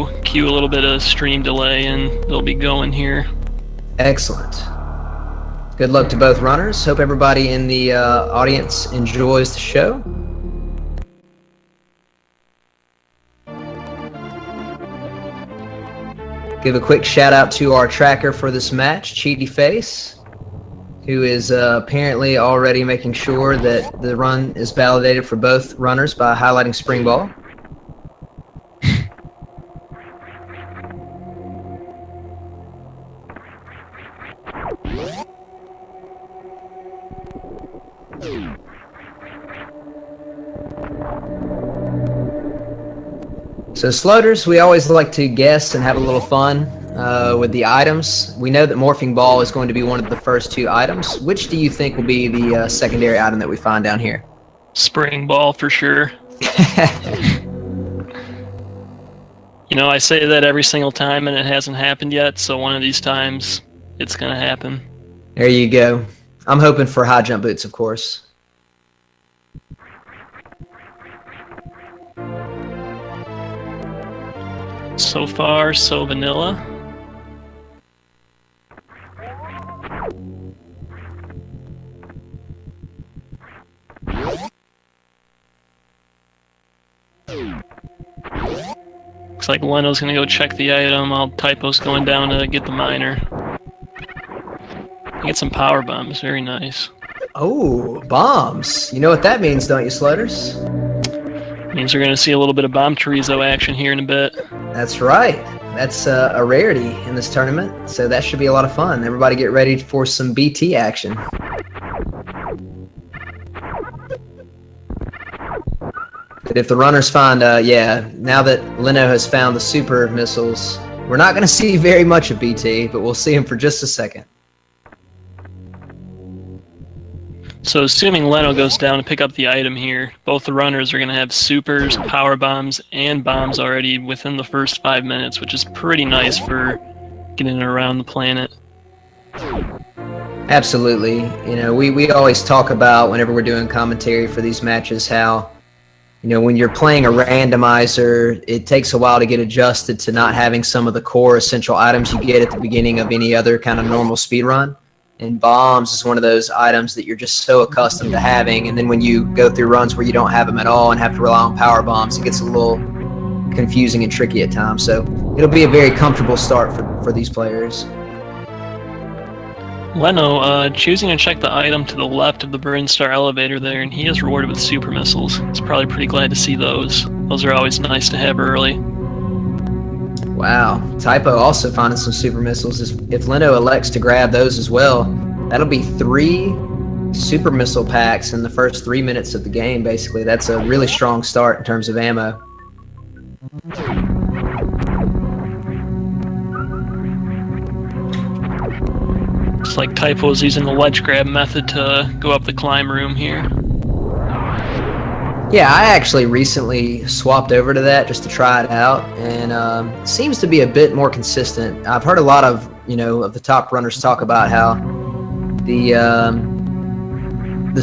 go cue a little bit of stream delay, and they'll be going here. Excellent. Good luck to both runners. Hope everybody in the audience enjoys the show. Give a quick shout out to our tracker for this match, Cheaty Face, who is apparently already making sure that the run is validated for both runners by highlighting spring ball. So Sloters, we always like to guess and have a little fun with the items. We know that Morphing Ball is going to be one of the first two items. Which do you think will be the secondary item that we find down here? Spring Ball for sure. You know, I say that every single time and it hasn't happened yet, so one of these times it's going to happen. There you go. I'm hoping for high jump boots, of course. So far, so vanilla. Looks like Leno's gonna go check the item while Typo's going down to get the miner. Get some power bombs, very nice. Oh, bombs. You know what that means, don't you, Sloters? Means we're gonna see a little bit of Bomb Chorizo action here in a bit. That's right. That's a rarity in this tournament, so that should be a lot of fun. Everybody get ready for some BT action. But if the runners find, now that Leno has found the super missiles, we're not going to see very much of BT, but we'll see him for just a second. So assuming Leno goes down to pick up the item here, both the runners are going to have supers, power bombs, and bombs already within the first 5 minutes, which is pretty nice for getting around the planet. Absolutely. You know, we always talk about, whenever we're doing commentary for these matches, how, you know, when you're playing a randomizer, it takes a while to get adjusted to not having some of the core essential items you get at the beginning of any other kind of normal speed run. And bombs is one of those items that you're just so accustomed to having, and then when you go through runs where you don't have them at all and have to rely on power bombs, it gets a little confusing and tricky at times. So it'll be a very comfortable start for these players. Leno choosing to check the item to the left of the Burn Star elevator there, and he is rewarded with super missiles. He's probably pretty glad to see those. Those are always nice to have early. Wow. Typo also finding some super missiles. If Leno elects to grab those as well, that'll be 3 super missile packs in the first 3 minutes of the game, basically. That's a really strong start in terms of ammo. Looks like Typo's using the ledge grab method to go up the climb room here. Yeah, I actually recently swapped over to that just to try it out, and it seems to be a bit more consistent. I've heard a lot of, of the top runners talk about how the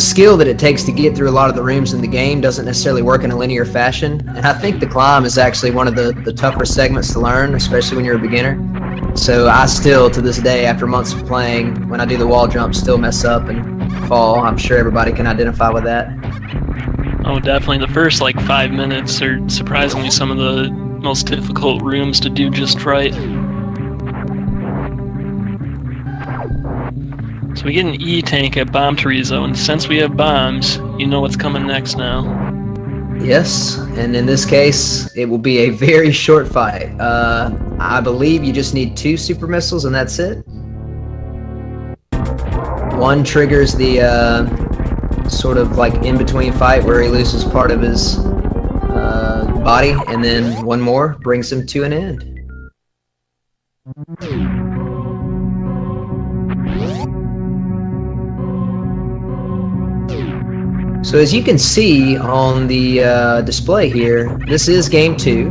skill that it takes to get through a lot of the rooms in the game doesn't necessarily work in a linear fashion, and I think the climb is actually one of the tougher segments to learn, especially when you're a beginner. So I still, to this day, after months of playing, when I do the wall jump, still mess up and fall. I'm sure everybody can identify with that. Oh, definitely. The first 5 minutes are surprisingly some of the most difficult rooms to do just right. So we get an E-tank at Bomb Chorizo, and since we have bombs, you know what's coming next now. Yes, and in this case, it will be a very short fight. I believe you just need 2 super missiles, and that's it. One triggers the sort of in-between fight where he loses part of his body, and then one more brings him to an end. So as you can see on the display here, this is game 2.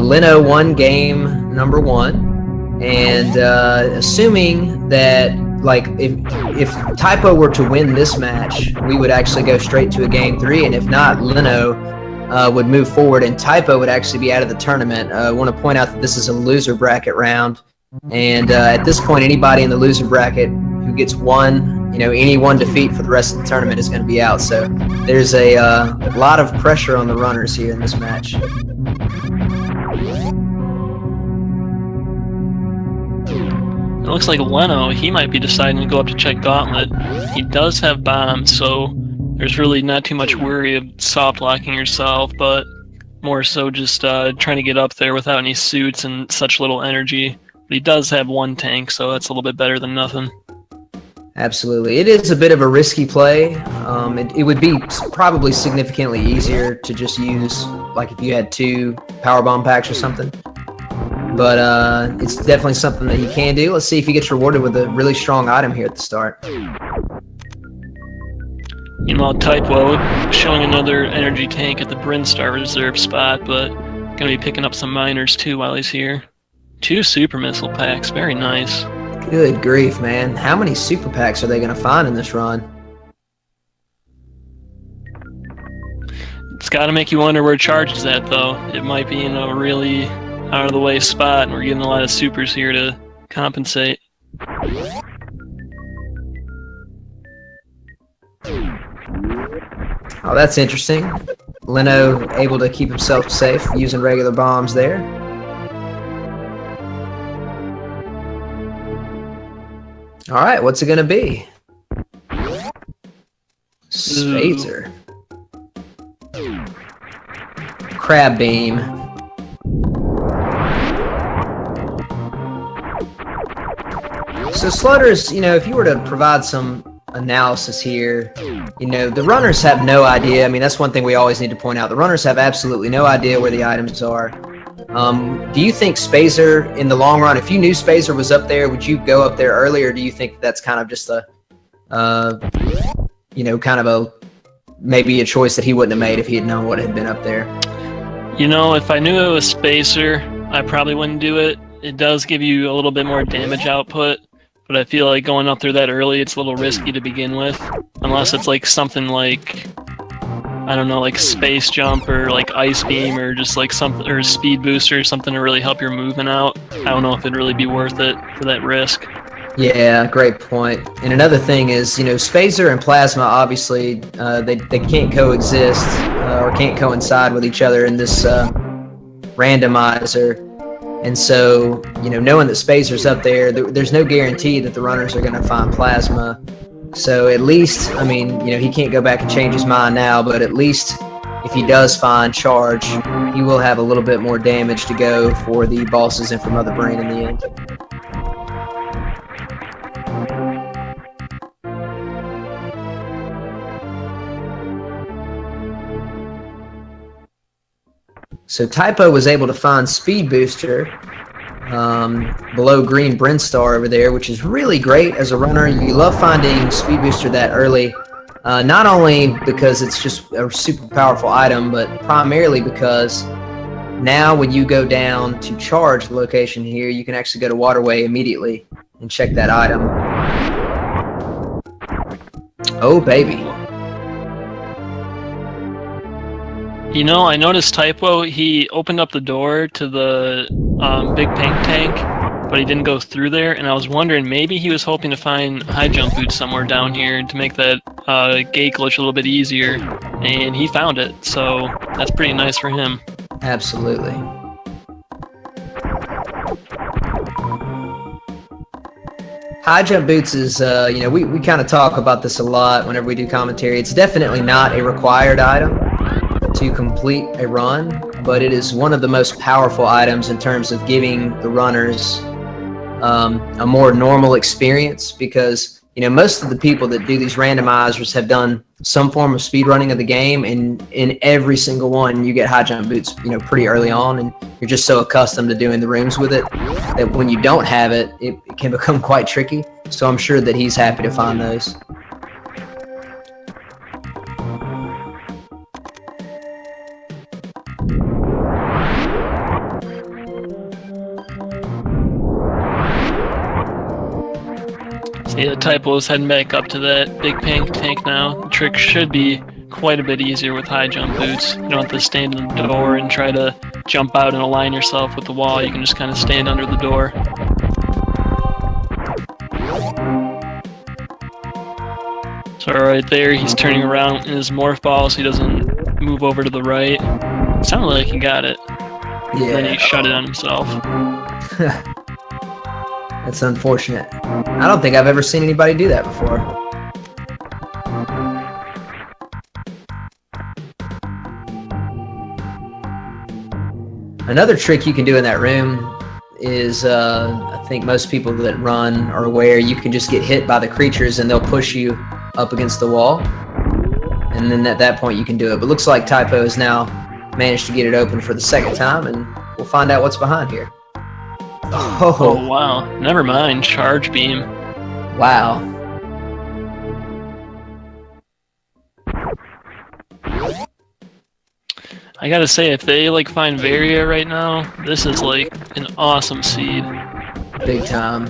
Leno won game number 1, and assuming that if Typo were to win this match, we would actually go straight to a game 3, and if not, Leno would move forward, and Typo would actually be out of the tournament. I want to point out that this is a loser bracket round, and at this point, anybody in the loser bracket who gets any one defeat for the rest of the tournament is going to be out. So there's a lot of pressure on the runners here in this match. It looks like Leno, he might be deciding to go up to check Gauntlet. He does have bombs, so there's really not too much worry of soft locking yourself, but more so just trying to get up there without any suits and such little energy. But he does have one tank, so that's a little bit better than nothing. Absolutely. It is a bit of a risky play. It would be probably significantly easier to just use, like if you had 2 power bomb packs or something. But it's definitely something that he can do. Let's see if he gets rewarded with a really strong item here at the start. Meanwhile, typwo showing another energy tank at the Brinstar reserve spot, but going to be picking up some miners too while he's here. 2 super missile packs, very nice. Good grief, man. How many super packs are they going to find in this run? It's got to make you wonder where charge is at, though. It might be in a really out-of-the-way spot, and we're getting a lot of supers here to compensate. Oh, that's interesting. Leno able to keep himself safe using regular bombs there. All right, what's it going to be? Spazer. Crab beam. So Slutters, if you were to provide some analysis here, the runners have no idea. I mean, that's one thing we always need to point out. The runners have absolutely no idea where the items are. Do you think Spazer, in the long run, if you knew Spazer was up there, would you go up there early, or do you think that's kind of just maybe a choice that he wouldn't have made if he had known what had been up there? If I knew it was Spazer, I probably wouldn't do it. It does give you a little bit more damage output, but I feel like going up there that early, it's a little risky to begin with, unless it's like something like, I don't know, like Space Jump or like Ice Beam or just like something, or Speed Booster or something to really help your movement out. I don't know if it'd really be worth it for that risk. Yeah, great point. And another thing is, Spazer and Plasma, obviously, they can't coexist or can't coincide with each other in this randomizer. And so, knowing that Spazer's up there, there's no guarantee that the runners are going to find Plasma. So at least, he can't go back and change his mind now, but at least if he does find charge, he will have a little bit more damage to go for the bosses and for Mother Brain in the end. So Typo was able to find Speed Booster below Green Brinstar over there, which is really great as a runner. You love finding Speed Booster that early, not only because it's just a super powerful item, but primarily because now when you go down to charge the location here, you can actually go to Waterway immediately and check that item. Oh, baby. I noticed Typo, he opened up the door to the big pink tank, but he didn't go through there, and I was wondering, maybe he was hoping to find high jump boots somewhere down here to make that gate glitch a little bit easier, and he found it, so that's pretty nice for him. Absolutely. High jump boots is, we kind of talk about this a lot whenever we do commentary. It's definitely not a required item to complete a run, but it is one of the most powerful items in terms of giving the runners a more normal experience, because most of the people that do these randomizers have done some form of speed running of the game, and in every single one you get high jump boots pretty early on, and you're just so accustomed to doing the rooms with it that when you don't have it, it can become quite tricky. So I'm sure that he's happy to find those. Yeah, Typo's heading back up to that big pink tank now. The trick should be quite a bit easier with high jump boots. You don't have to stand in the door and try to jump out and align yourself with the wall. You can just kind of stand under the door. So right there, he's turning around in his morph ball so he doesn't move over to the right. It sounded like he got it. Yeah. And then he shut it on himself. That's unfortunate. I don't think I've ever seen anybody do that before. Another trick you can do in that room is, I think most people that run are aware, you can just get hit by the creatures and they'll push you up against the wall. And then at that point you can do it. But looks like Typo has now managed to get it open for the second time, and we'll find out what's behind here. Oh wow. Never mind. Charge beam. Wow. I gotta say, if they like find Meridia right now, this is like an awesome seed. Big time.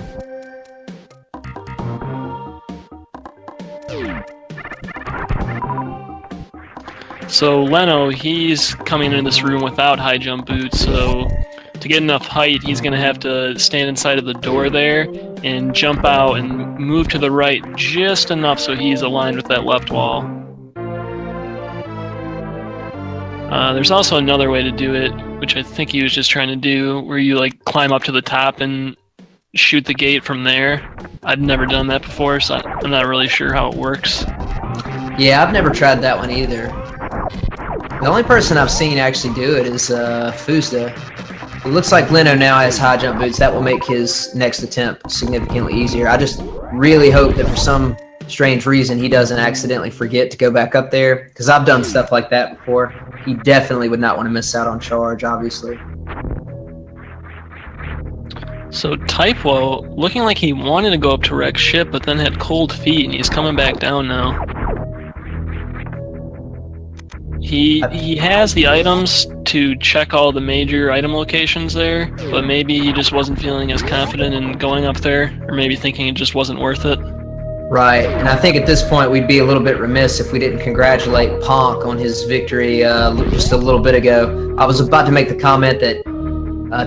So Leno, he's coming in this room without high jump boots, so to get enough height, he's going to have to stand inside of the door there and jump out and move to the right just enough so he's aligned with that left wall. There's also another way to do it, which I think he was just trying to do, where you like climb up to the top and shoot the gate from there. I've never done that before, so I'm not really sure how it works. Yeah, I've never tried that one either. The only person I've seen actually do it is Fuzda. It looks like Leno now has high jump boots. That will make his next attempt significantly easier. I just really hope that for some strange reason he doesn't accidentally forget to go back up there, because I've done stuff like that before. He definitely would not want to miss out on charge, obviously. So typwo, looking like he wanted to go up to Rex's ship, but then had cold feet, and he's coming back down now. He has the items to check all the major item locations there, but maybe he just wasn't feeling as confident in going up there, or maybe thinking it just wasn't worth it. Right, and I think at this point we'd be a little bit remiss if we didn't congratulate Ponk on his victory just a little bit ago. I was about to make the comment that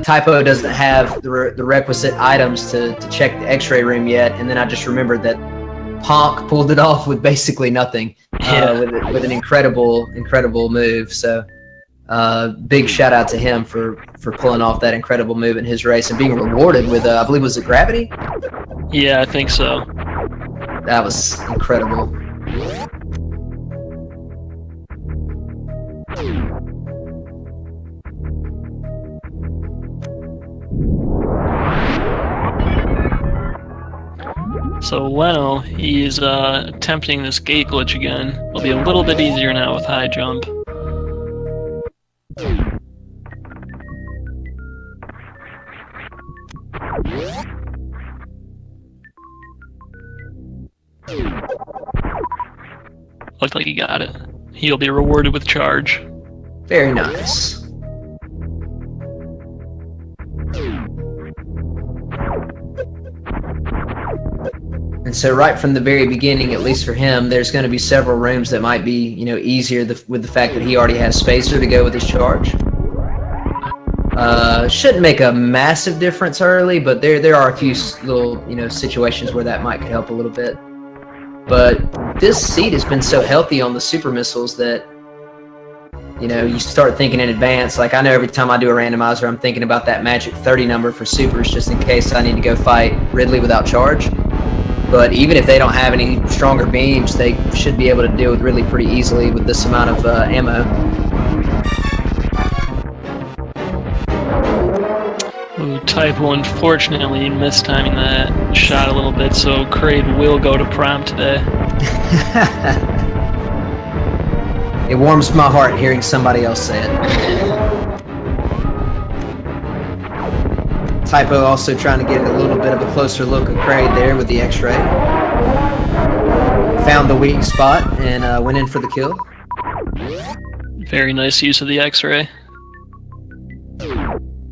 Typo doesn't have the requisite items to check the x-ray room yet, and then I just remembered that Ponk pulled it off with basically nothing, with an incredible move. So big shout out to him for pulling off that incredible move in his race and being rewarded with, I believe, was it gravity? Yeah, I think so. That was incredible. So Leno, he's attempting this gate glitch again. It'll be a little bit easier now with high jump. Looked like he got it. He'll be rewarded with charge. Very nice. And so right from the very beginning, at least for him, there's going to be several rooms that might be, easier with the fact that he already has spacer to go with his charge. Shouldn't make a massive difference early, but there are a few little, situations where that might could help a little bit. But this seed has been so healthy on the super missiles that, you start thinking in advance. Like, I know every time I do a randomizer, I'm thinking about that magic 30 number for supers just in case I need to go fight Ridley without charge. But even if they don't have any stronger beams, they should be able to deal with Ridley pretty easily with this amount of ammo. Ooh, Typo unfortunately mistiming that shot a little bit, so Kraid will go to prom today. It warms my heart hearing somebody else say it. Typo also trying to get a little bit of a closer look at Kraid there with the x-ray. Found the weak spot and went in for the kill. Very nice use of the x-ray.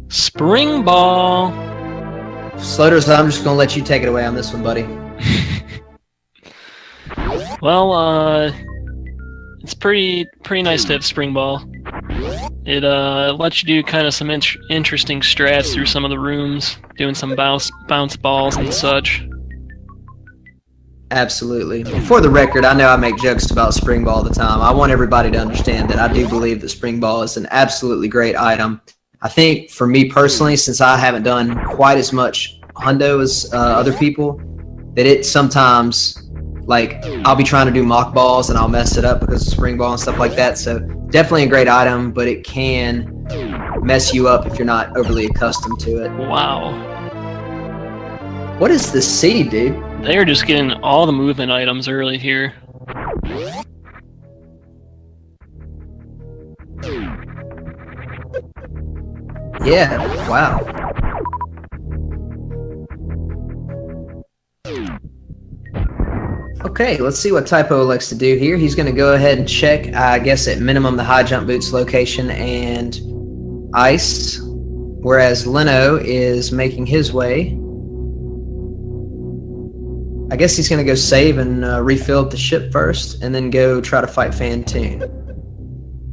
Spring ball! Sloters, I'm just going to let you take it away on this one, buddy. Well, it It's pretty nice to have Spring Ball. It lets you do kind of some interesting strats through some of the rooms, doing some bounce balls and such. Absolutely. For the record, I know I make jokes about Spring Ball all the time. I want everybody to understand that I do believe that Spring Ball is an absolutely great item. I think for me personally, since I haven't done quite as much hundo as other people, that it sometimes, like, I'll be trying to do mock balls and I'll mess it up because of Spring Ball and stuff like that. So definitely a great item, but it can mess you up if you're not overly accustomed to it. Wow. What is the seed, dude? They're just getting all the movement items early here. Yeah, wow. Okay, let's see what typwo likes to do here. He's going to go ahead and check, I guess, at minimum the high jump boots location and ice, whereas Leno is making his way. I guess he's going to go save and refill the ship first, and then go try to fight Fantoon.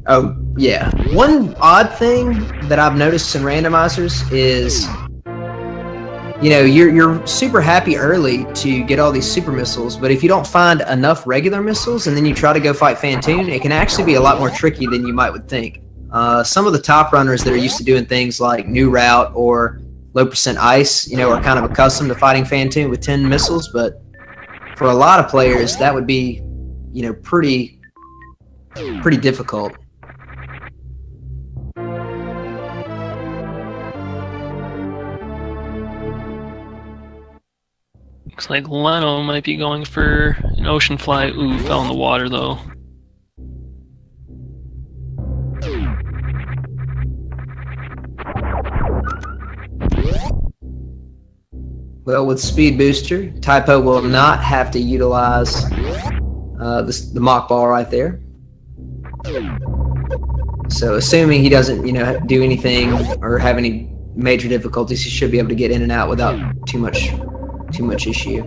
Oh, yeah. One odd thing that I've noticed in randomizers is, you know, you're super happy early to get all these super missiles, but if you don't find enough regular missiles and then you try to go fight Fantoon, it can actually be a lot more tricky than you might would think. Some of the top runners that are used to doing things like new route or low percent ice, you know, are kind of accustomed to fighting Fantoon with 10 missiles, but for a lot of players, that would be, you know, pretty difficult. Looks like Leno might be going for an ocean fly. Ooh, fell in the water though. Well, with Speed Booster, typwo will not have to utilize the mock ball right there. So assuming he doesn't, you know, do anything or have any major difficulties, he should be able to get in and out without too much issue.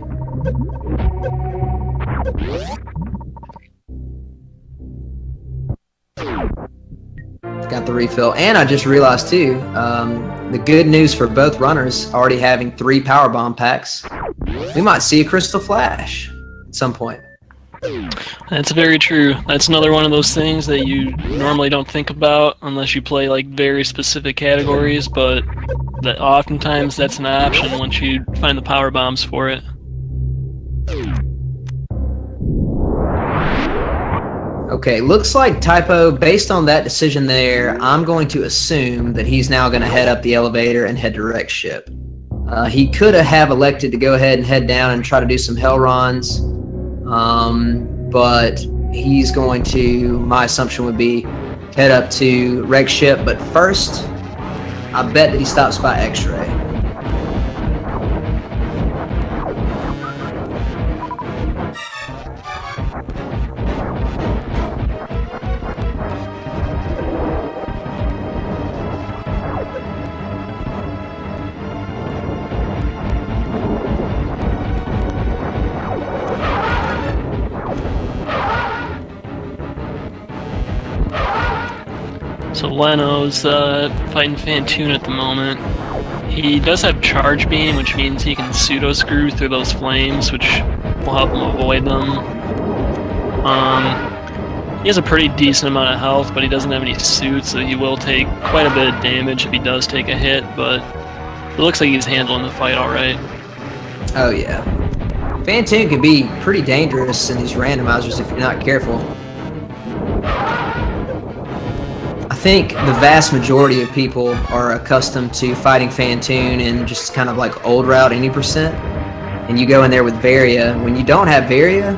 Got the refill, and I just realized too, the good news for both runners already having 3 power bomb packs, we might see a crystal flash at some point. That's very true. That's another one of those things that you normally don't think about unless you play like very specific categories, but that oftentimes that's an option once you find the power bombs for it. Okay, looks like typwo, based on that decision there, I'm going to assume that he's now going to head up the elevator and head to Rex ship. He could have elected to go ahead and head down and try to do some hell runs, but he's going to, my assumption would be, head up to Rex ship. But first, I bet that he stops by X-ray. So Leno's fighting Fantoon at the moment. He does have Charge Beam, which means he can pseudo-screw through those flames, which will help him avoid them. He has a pretty decent amount of health, but he doesn't have any suits, so he will take quite a bit of damage if he does take a hit, but it looks like he's handling the fight alright. Oh yeah. Fantoon can be pretty dangerous in these randomizers if you're not careful. I think the vast majority of people are accustomed to fighting Fantoon in just kind of like old route any percent, and you go in there with Varia. When you don't have Varia,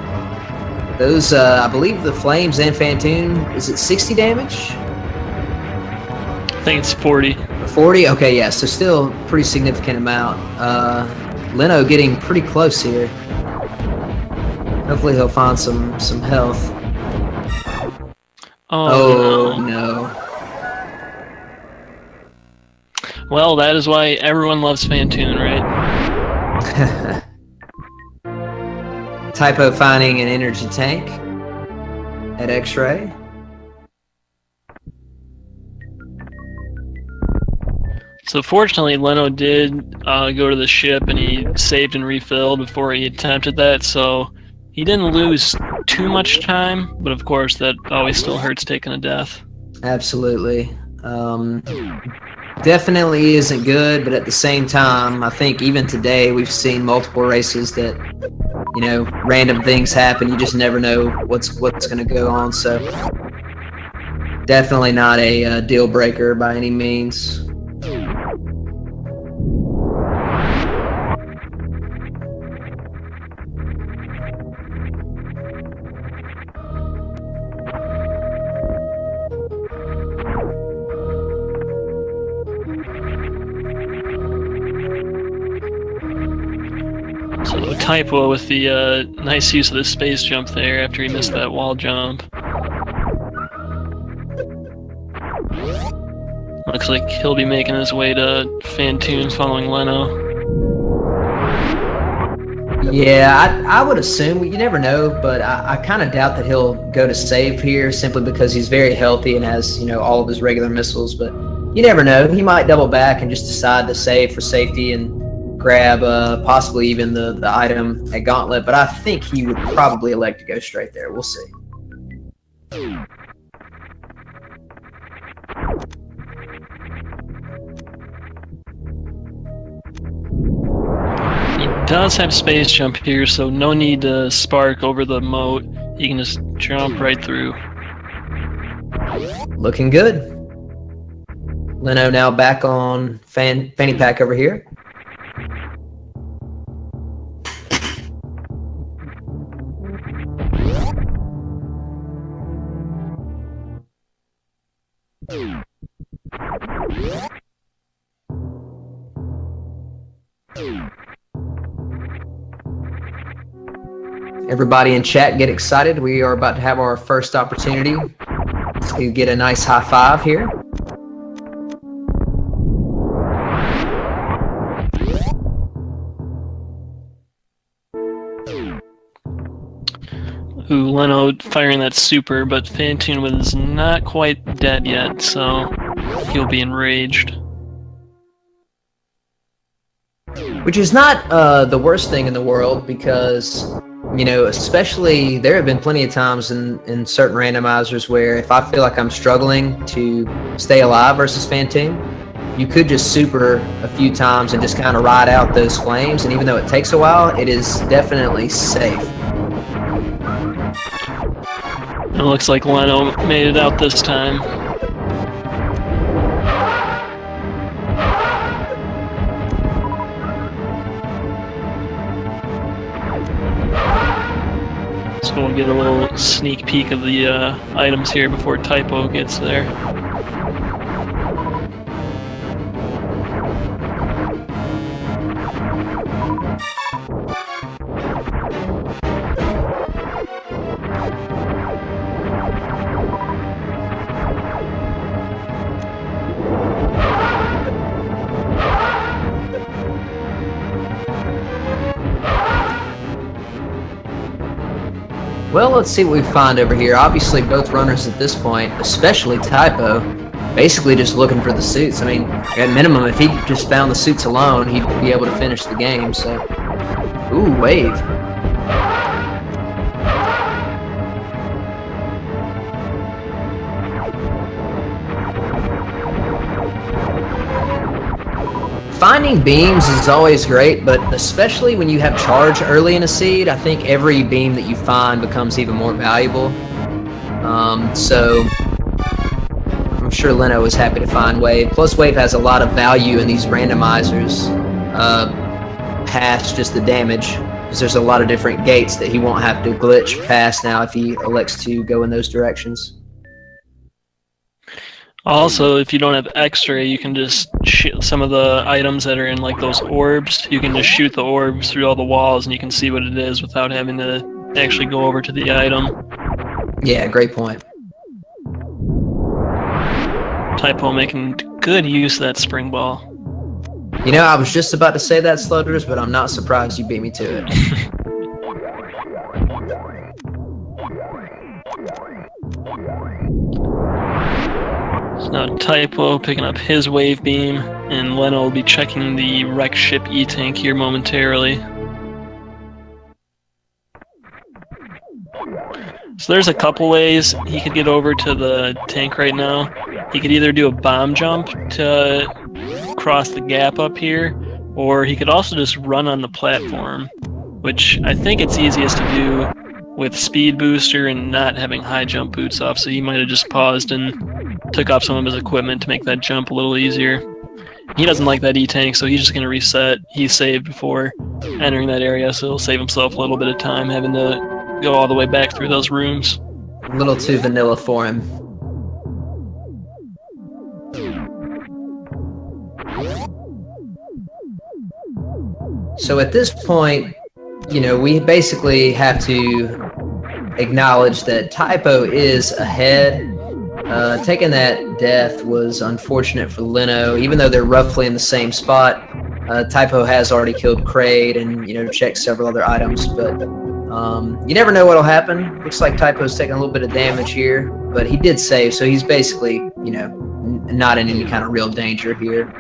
those I believe the flames and Fantoon, is it 60 damage? I think it's 40. 40? Okay, yeah, so still pretty significant amount. Leno getting pretty close here. Hopefully he'll find some health. Oh no. Well, that is why everyone loves Fantoon, right? typwo finding an energy tank. at X-ray. So fortunately, Leno did go to the ship and he saved and refilled before he attempted that, so he didn't lose too much time, but of course that always still hurts taking a death. Absolutely. Definitely isn't good, but at the same time, I think even today we've seen multiple races that, you know, random things happen. You just never know what's going to go on. So definitely not a deal breaker by any means. So typwo with the nice use of the space jump there after he missed that wall jump. Looks like he'll be making his way to Fantoon following Leno. Yeah, I would assume, you never know, but I kind of doubt that he'll go to save here simply because he's very healthy and has, you know, all of his regular missiles, but you never know. He might double back and just decide to save for safety and grab possibly even the item at Gauntlet, but I think he would probably elect to go straight there. We'll see. He does have space jump here, so no need to spark over the moat. He can just jump right through. Looking good. Leno now back on fanny pack over here. Everybody in chat, get excited. We are about to have our first opportunity to get a nice high five here. Ooh, Leno firing that super, but Fantoon was not quite dead yet, so he'll be enraged. Which is not the worst thing in the world because, you know, especially there have been plenty of times in certain randomizers where if I feel like I'm struggling to stay alive versus Fantoon, you could just super a few times and just kind of ride out those flames, and even though it takes a while, it is definitely safe. It looks like Leno made it out this time. So we'll get a little sneak peek of the items here before typwo gets there. Well, let's see what we find over here. Obviously, both runners at this point, especially typwo, basically just looking for the suits. I mean, at minimum, if he just found the suits alone, he'd be able to finish the game, so... Ooh, wave. Finding beams is always great, but especially when you have charge early in a seed, I think every beam that you find becomes even more valuable. So I'm sure Leno was happy to find Wave. Plus, Wave has a lot of value in these randomizers past just the damage, because there's a lot of different gates that he won't have to glitch past now if he elects to go in those directions. Also, if you don't have X-ray, you can just shoot some of the items that are in like those orbs. You can just shoot the orbs through all the walls and you can see what it is without having to actually go over to the item. Yeah, great point. typwo making good use of that spring ball. You know, I was just about to say that, Slutters, but I'm not surprised you beat me to it. Now typwo picking up his wave beam, and Leno will be checking the wreck ship E-tank here momentarily. So there's a couple ways he could get over to the tank right now. He could either do a bomb jump to cross the gap up here, or he could also just run on the platform, which I think it's easiest to do with speed booster and not having high jump boots off, so he might have just paused and took off some of his equipment to make that jump a little easier. He doesn't like that E-tank, so he's just going to reset. He saved before entering that area, so he'll save himself a little bit of time having to go all the way back through those rooms. A little too vanilla for him. So at this point, you know, we basically have to acknowledge that typwo is ahead. Taking that death was unfortunate for Leno, even though they're roughly in the same spot. typwo has already killed Kraid and, you know, checked several other items, but you never know what'll happen. Looks like typwo's taking a little bit of damage here, but he did save, so he's basically, you know, not in any kind of real danger here.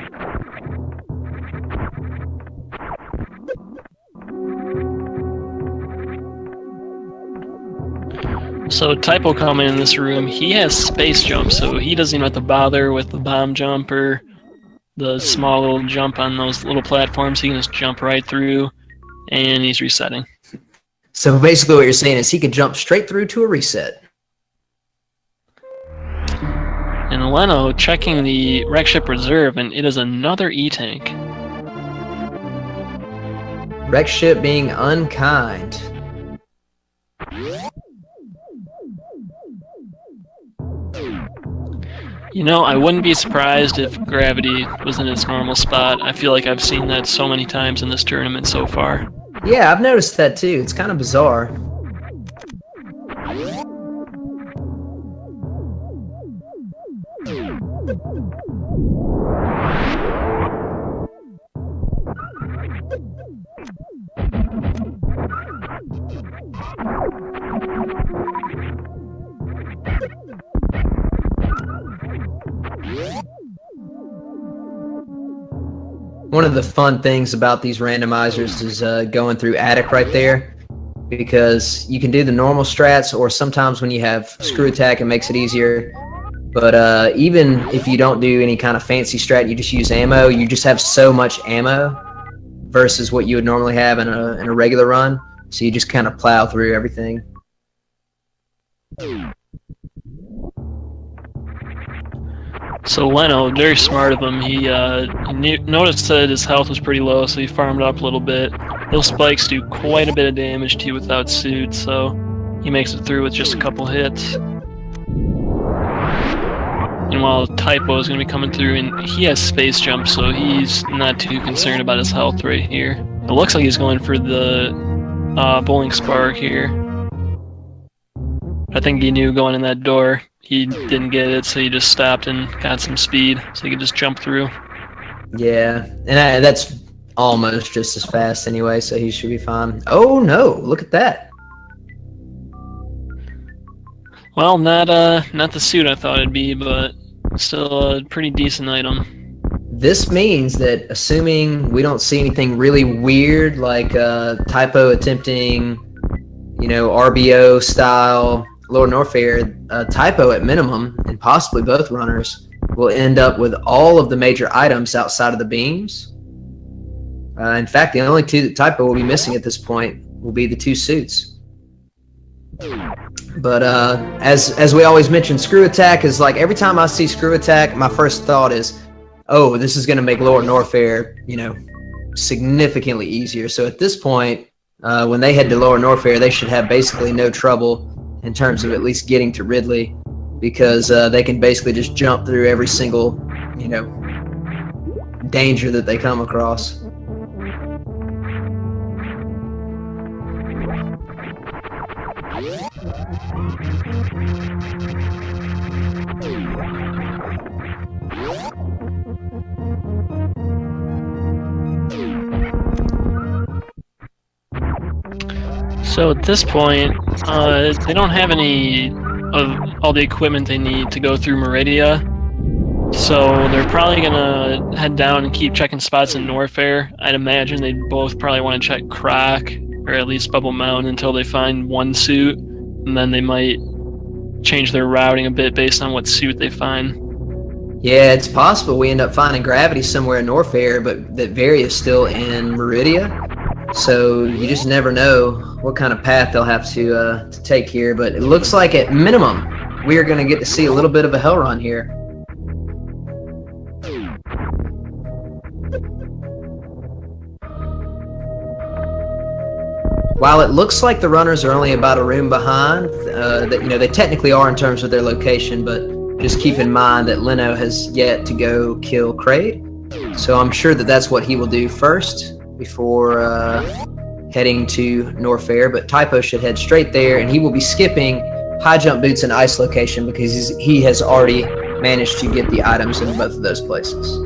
So typwo coming in this room, he has space jump, so he doesn't even have to bother with the bomb jump or the small little jump on those little platforms. He can just jump right through, and he's resetting. So basically what you're saying is he could jump straight through to a reset. And Leno checking the wreck ship reserve, and it is another E-tank. Wreck ship being unkind. You know, I wouldn't be surprised if gravity was in its normal spot. I feel like I've seen that so many times in this tournament so far. Yeah, I've noticed that too. It's kind of bizarre. One of the fun things about these randomizers is going through attic right there, because you can do the normal strats, or sometimes when you have screw attack it makes it easier. But even if you don't do any kind of fancy strat, you just use ammo, you just have so much ammo versus what you would normally have in a regular run, so you just kind of plow through everything. So Leno, very smart of him, he noticed that his health was pretty low, so he farmed up a little bit. Those spikes do quite a bit of damage to you without suit, so he makes it through with just a couple hits. Meanwhile, typwo is going to be coming through, and he has space jump, so he's not too concerned about his health right here. It looks like he's going for the bowling spark here. I think he knew going in that door he didn't get it, so he just stopped and got some speed, so he could just jump through. Yeah, and that's almost just as fast anyway, so he should be fine. Oh no, look at that. Well, not the suit I thought it'd be, but still a pretty decent item. This means that, assuming we don't see anything really weird, like typwo attempting, you know, RBO style Lord Norfair, typwo at minimum, and possibly both runners, will end up with all of the major items outside of the beams. In fact, the only two that typwo will be missing at this point will be the two suits. But as we always mention, screw attack is like, every time I see screw attack, my first thought is, oh, this is going to make Lord Norfair, you know, significantly easier. So at this point, when they head to Lord Norfair, they should have basically no trouble in terms of at least getting to Ridley, because they can basically just jump through every single, you know, danger that they come across. So at this point, they don't have any of all the equipment they need to go through Meridia. So they're probably gonna head down and keep checking spots in Norfair. I'd imagine they'd both probably want to check Croc or at least Bubble Mountain until they find one suit, and then they might change their routing a bit based on what suit they find. Yeah, it's possible we end up finding Gravity somewhere in Norfair, but that Varia is still in Meridia. So you just never know what kind of path they'll have to take here. But it looks like at minimum we are going to get to see a little bit of a hell run here. While it looks like the runners are only about a room behind, they technically are in terms of their location, but just keep in mind that Leno has yet to go kill Kraid. So I'm sure that that's what he will do first before heading to Norfair. But typwo should head straight there, and he will be skipping high jump boots and ice location because he has already managed to get the items in both of those places.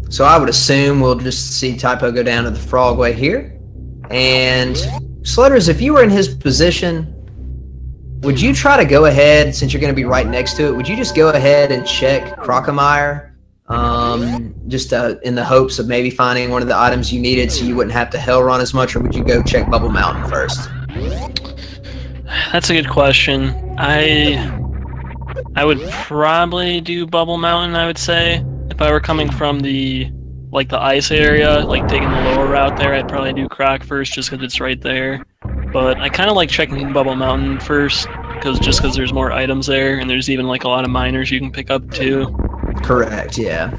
So I would assume we'll just see typwo go down to the Frogway here. And Slutters, if you were in his position, would you try to go ahead, since you're going to be right next to it, would you just go ahead and check Crocomire, just in the hopes of maybe finding one of the items you needed so you wouldn't have to hell run as much, or would you go check Bubble Mountain first? That's a good question. I would probably do Bubble Mountain, I would say. If I were coming from the ice area, like taking the lower route there, I'd probably do Croc first just because it's right there. But I kind of like checking Bubble Mountain first because there's more items there, and there's even like a lot of miners you can pick up too. Correct, yeah.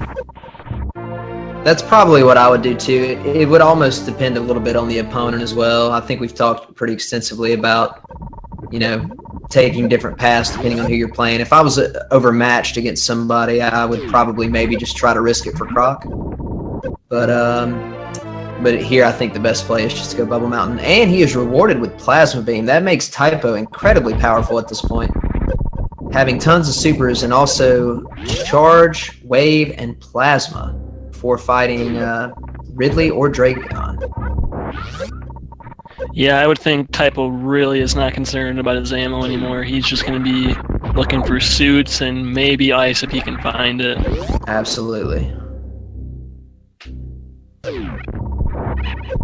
That's probably what I would do too. It would almost depend a little bit on the opponent as well. I think we've talked pretty extensively about, taking different paths depending on who you're playing. If I was overmatched against somebody, I would probably maybe just try to risk it for Croc. But here I think the best play is just to go Bubble Mountain. And he is rewarded with Plasma Beam. That makes typwo incredibly powerful at this point. Having tons of supers and also Charge, Wave, and Plasma for fighting Ridley or Dragon. Yeah, I would think typwo really is not concerned about his ammo anymore. He's just going to be looking for suits and maybe ice if he can find it. Absolutely.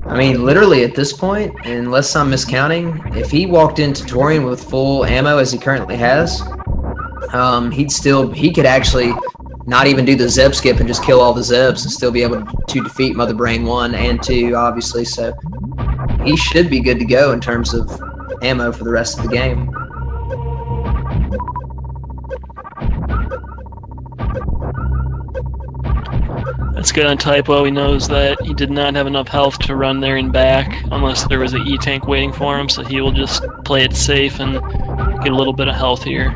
I mean, literally at this point, unless I'm miscounting, if he walked into Torian with full ammo as he currently has, he could actually not even do the Zeb skip and just kill all the Zebs and still be able to defeat Mother Brain 1 and 2, obviously. So he should be good to go in terms of ammo for the rest of the game. That's good on typwo. He knows that he did not have enough health to run there and back unless there was an E-tank waiting for him, so he will just play it safe and get a little bit of health here.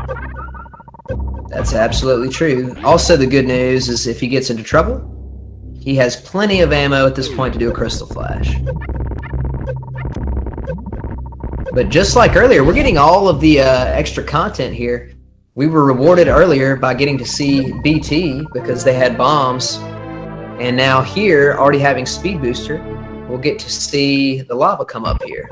That's absolutely true. Also, the good news is if he gets into trouble, he has plenty of ammo at this point to do a Crystal Flash. But just like earlier, we're getting all of the extra content here. We were rewarded earlier by getting to see BT because they had bombs. And now here, already having Speed Booster, we'll get to see the lava come up here.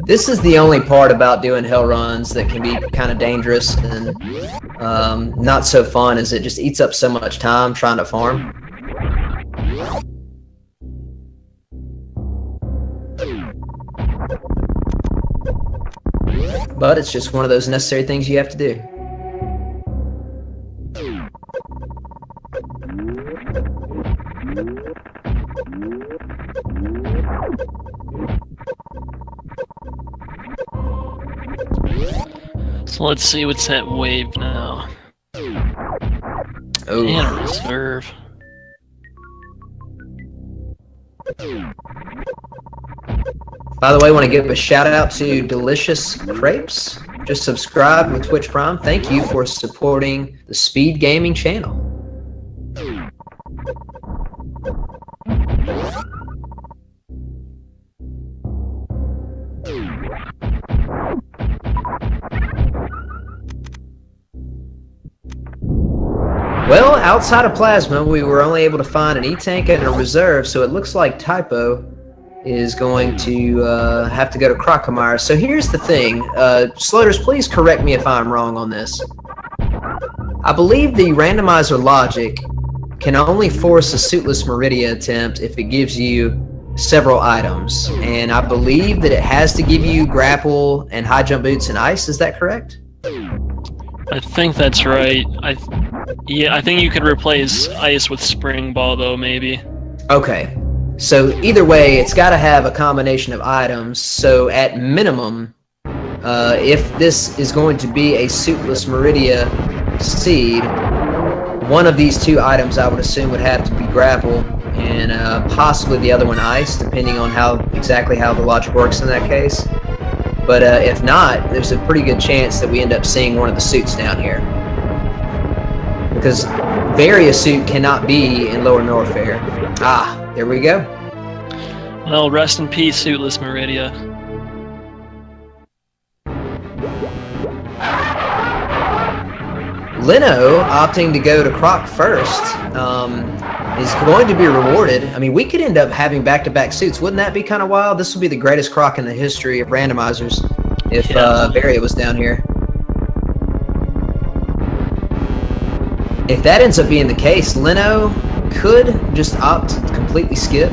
This is the only part about doing hell runs that can be kind of dangerous and not so fun, as it just eats up so much time trying to farm. But it's just one of those necessary things you have to do. So So let's see what's that wave now. Oh. And reserve. By the way, I want to give a shout out to Delicious Crepes. Just subscribe with Twitch Prime. Thank you for supporting the Speed Gaming channel. Well, outside of Plasma, we were only able to find an E-Tank and a reserve, so it looks like typwo is going to have to go to Crocomire. So here's the thing. Sloters, please correct me if I'm wrong on this. I believe the randomizer logic can only force a suitless Meridia attempt if it gives you several items. And I believe that it has to give you grapple and high jump boots and ice. Is that correct? I think that's right. Yeah, I think you could replace ice with spring ball though, maybe. Okay. So either way, it's got to have a combination of items. So at minimum, if this is going to be a suitless Meridia seed, one of these two items I would assume would have to be grapple, and possibly the other one ice, depending on exactly how the logic works in that case. But if not, there's a pretty good chance that we end up seeing one of the suits down here. Because Varia suit cannot be in Lower Norfair. Ah, there we go. Well, rest in peace, suitless Meridia. Leno opting to go to Croc first is going to be rewarded. I mean, we could end up having back-to-back suits. Wouldn't that be kind of wild? This would be the greatest Croc in the history of randomizers if Varia was down here. If that ends up being the case, Leno could just opt to completely skip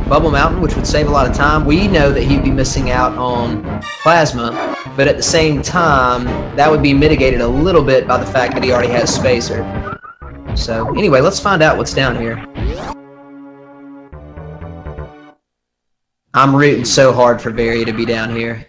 Bubble Mountain, which would save a lot of time. We know that he'd be missing out on Plasma, but at the same time, that would be mitigated a little bit by the fact that he already has Spacer. So anyway, let's find out what's down here. I'm rooting so hard for Varia to be down here.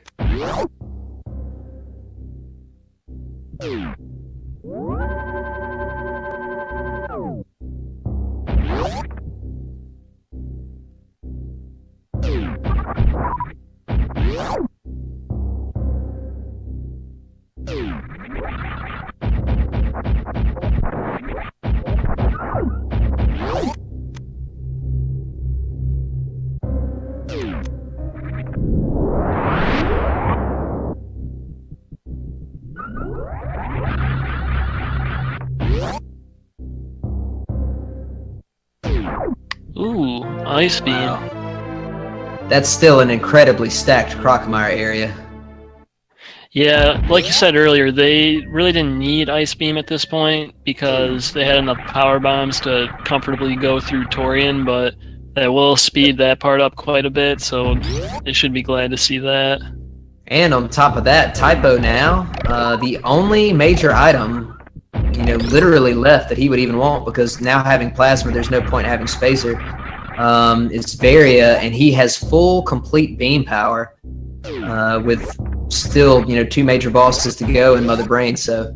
Ooh, Ice Beam. Wow. That's still an incredibly stacked Crocomire area. Yeah, like you said earlier, they really didn't need Ice Beam at this point because they had enough power bombs to comfortably go through Torian, but that will speed that part up quite a bit, so they should be glad to see that. And on top of that, typwo now, the only major item, literally left that he would even want, because now having Plasma, there's no point in having Spacer, is Varia, and he has full, complete beam power, with still, two major bosses to go in Mother Brain, so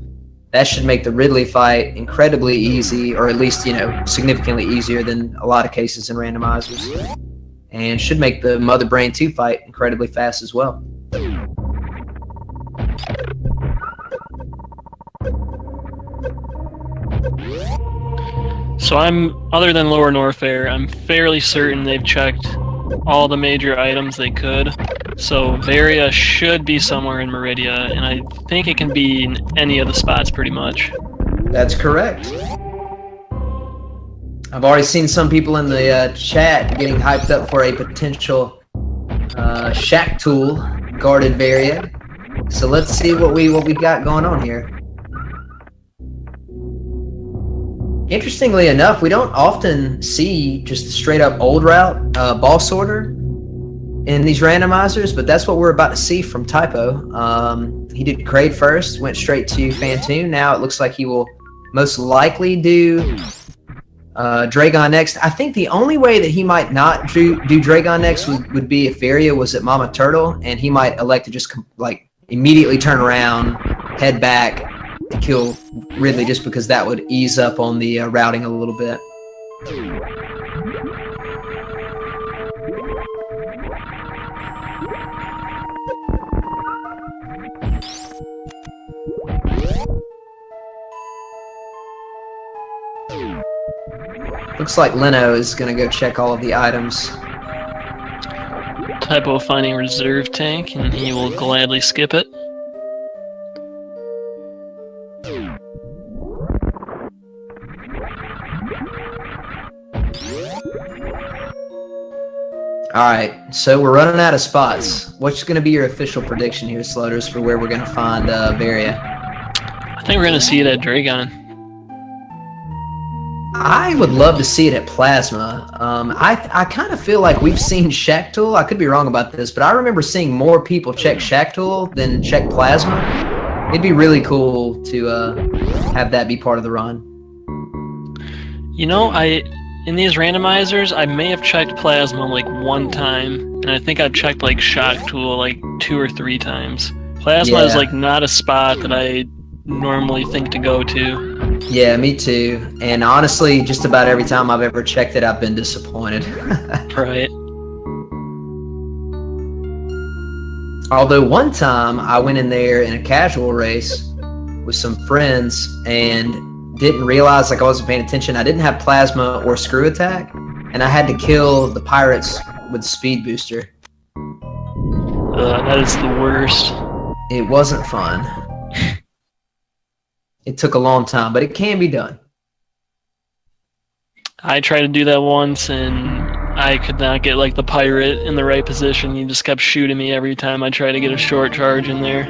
that should make the Ridley fight incredibly easy, or at least, significantly easier than a lot of cases in randomizers, and should make the Mother Brain 2 fight incredibly fast as well. So other than Lower Norfair, I'm fairly certain they've checked all the major items they could. So Varia should be somewhere in Meridia, and I think it can be in any of the spots pretty much. That's correct. I've already seen some people in the chat getting hyped up for a potential Shack Tool guarded Varia. So let's see what we got going on here. Interestingly enough, we don't often see just a straight up old route boss order in these randomizers, but that's what we're about to see from typwo. He did Kraid first, went straight to Phantoon. Now it looks like he will most likely do Dragon next. I think the only way that he might not do Dragon next would be if Varia was at Mama Turtle, and he might elect to just immediately turn around head back to kill Ridley, just because that would ease up on the routing a little bit. Looks like Leno is going to go check all of the items. Typo finding reserve tank, and he will gladly skip it. Alright, so we're running out of spots. What's going to be your official prediction here, Slutters, for where we're going to find Varia? I think we're going to see it at Dragon. I would love to see it at Plasma. I kind of feel like we've seen Shaktul. I could be wrong about this, but I remember seeing more people check Shaktul than check Plasma. It'd be really cool to have that be part of the run. You know, in these randomizers, I may have checked Plasma like one time, and I think I've checked like Shaktul like 2 or 3 times. Plasma is like not a spot that I normally think to go to. Yeah, me too. And honestly, just about every time I've ever checked it, I've been disappointed. Right. Although one time I went in there in a casual race with some friends and didn't realize, like, I wasn't paying attention. I didn't have plasma or screw attack, and I had to kill the pirates with speed booster. That is the worst. It wasn't fun. It took a long time, but it can be done. I tried to do that once, and I could not get like the pirate in the right position. He just kept shooting me every time I tried to get a short charge in there.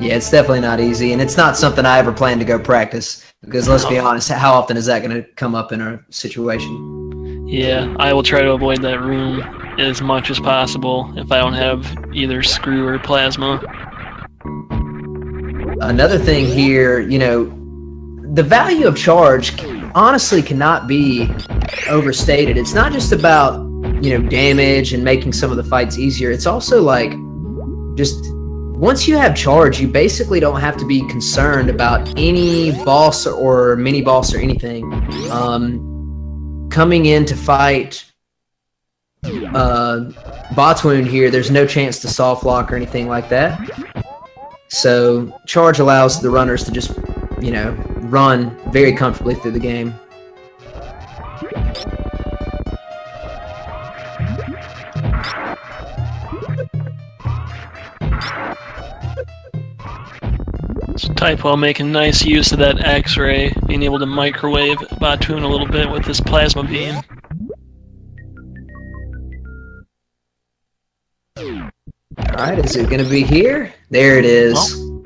Yeah, it's definitely not easy, and it's not something I ever plan to go practice, because let's be honest, how often is that going to come up in a situation? Yeah, I will try to avoid that room as much as possible if I don't have either screw or plasma. Another thing here, you know, the value of charge honestly cannot be overstated. It's not just about, you know, damage and making some of the fights easier. It's also like, just once you have charge, you basically don't have to be concerned about any boss or mini boss or anything. Coming in to fight Botswoon here, there's no chance to soft lock or anything like that. So charge allows the runners to just, you know, run very comfortably through the game. So typwo making nice use of that X-ray, being able to microwave Botswoon a little bit with this plasma beam. Alright, is it going to be here? There it is. Well,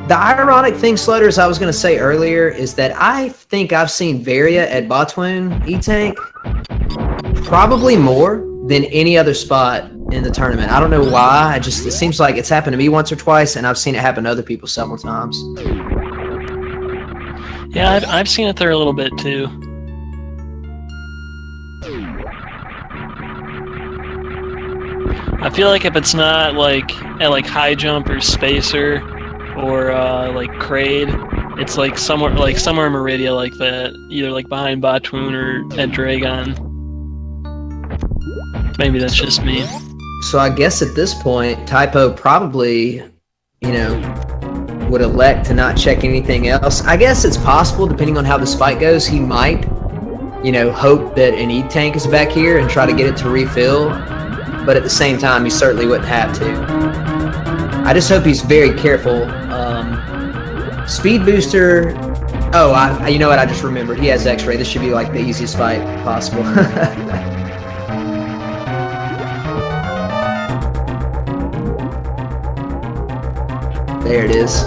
the ironic thing, Slutters, I was going to say earlier is that I think I've seen Varia at Botswoon E-Tank probably more than any other spot in the tournament. I don't know why. It seems like it's happened to me once or twice, and I've seen it happen to other people several times. Yeah, I've seen it there a little bit too. I feel like if it's not like at like high jump or spacer or like Kraid, it's like somewhere in Meridia like that, either like behind Botswoon or at Dragon. Maybe that's just me. So I guess at this point, typwo probably, you know, would elect to not check anything else. I guess it's possible, depending on how this fight goes, he might, you know, hope that an E-Tank is back here and try to get it to refill. But at the same time, he certainly wouldn't have to. I just hope he's very careful. Speed booster. Oh, you know what? I just remembered. He has X-ray. This should be like the easiest fight possible. There it is.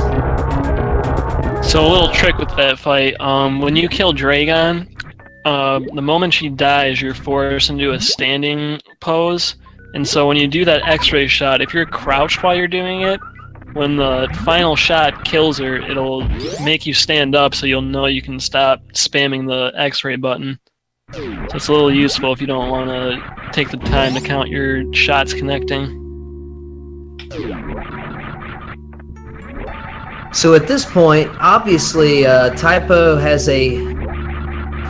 So a little trick with that fight. When you kill Dragon, the moment she dies, you're forced into a standing pose. And so when you do that X-ray shot, if you're crouched while you're doing it, when the final shot kills her, it'll make you stand up so you'll know you can stop spamming the X-ray button. So it's a little useful if you don't want to take the time to count your shots connecting. So at this point, obviously, Typo has a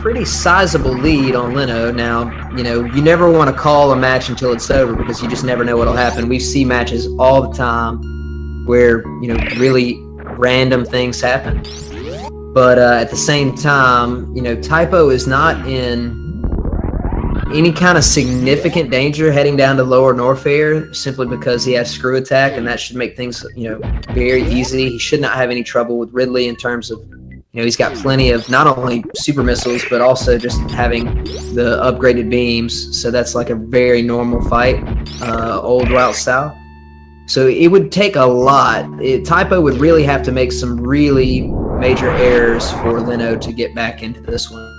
pretty sizable lead on Leno. Now, you never want to call a match until it's over because you just never know what'll happen. We see matches all the time where, really random things happen. But at the same time, Typo is not in any kind of significant danger heading down to lower Norfair simply because he has screw attack, and that should make things, very easy. He should not have any trouble with Ridley in terms of, he's got plenty of not only super missiles, but also just having the upgraded beams. So that's like a very normal fight, old route style. So it would take a lot. Typo would really have to make some really major errors for Leno to get back into this one.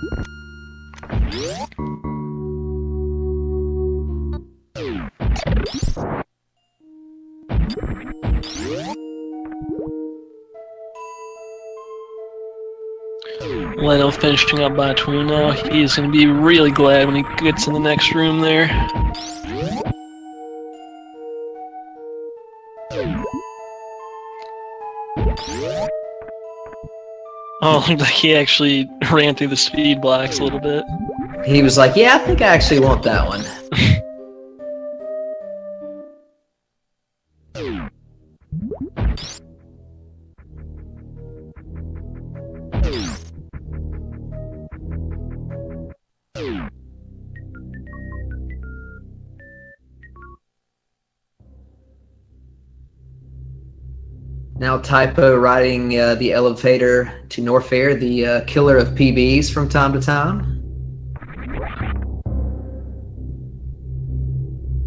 Leno finishing up Batu now. He's going to be really glad when he gets in the next room there. Oh, looked like he actually ran through the speed blocks a little bit. He was like, yeah, I think I actually want that one. Now Typo riding the elevator to Norfair, the killer of PBs from time to time.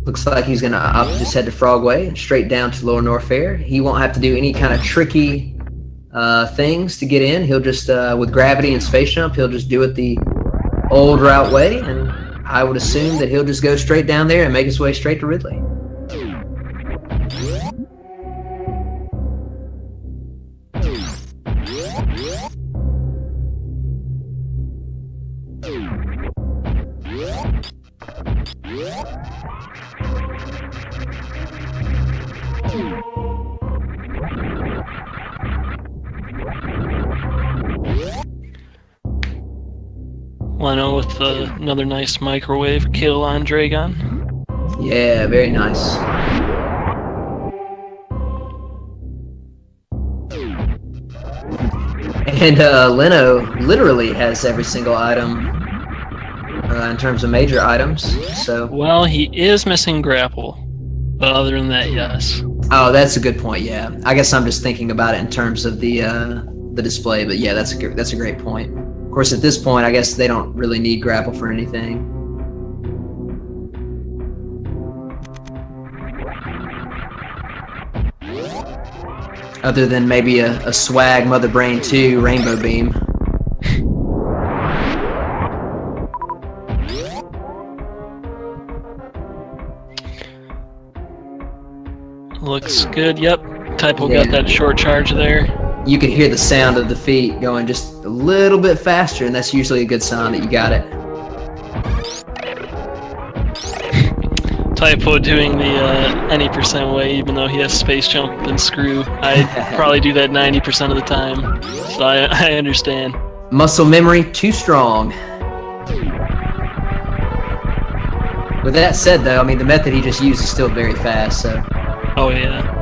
Looks like he's going to opt to just head to Frogway, straight down to lower Norfair. He won't have to do any kind of tricky things to get in. He'll just, with gravity and space jump, he'll just do it the old route way, and I would assume that he'll just go straight down there and make his way straight to Ridley. Leno with another nice microwave kill on Dragon. Yeah, very nice. And Leno literally has every single item in terms of major items. So. Well, he is missing grapple, but other than that, yes. Oh, that's a good point. Yeah, I guess I'm just thinking about it in terms of the display. But yeah, that's a great point. Of course, at this point, I guess they don't really need grapple for anything. Other than maybe a swag Mother Brain 2 Rainbow Beam. Looks good, yep. Typo got that short charge there. You could hear the sound of the feet going just a little bit faster, and that's usually a good sign that you got it. Typo doing the any percent way, even though he has space jump and screw. I probably do that 90% of the time, so I understand. Muscle memory too strong. With that said, though, I mean, the method he just used is still very fast, so. Oh, yeah.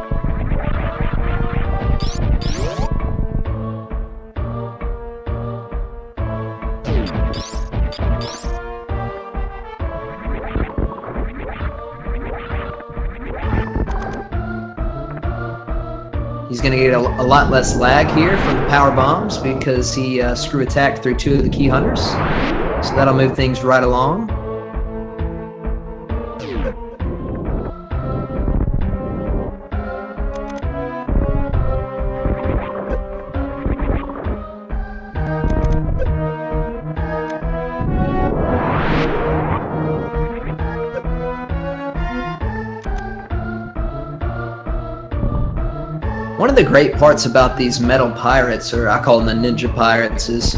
He's going to get a lot less lag here from the power bombs because he screw attacked through 2 of the key hunters. So that'll move things right along. One of the great parts about these metal pirates, or I call them the ninja pirates, is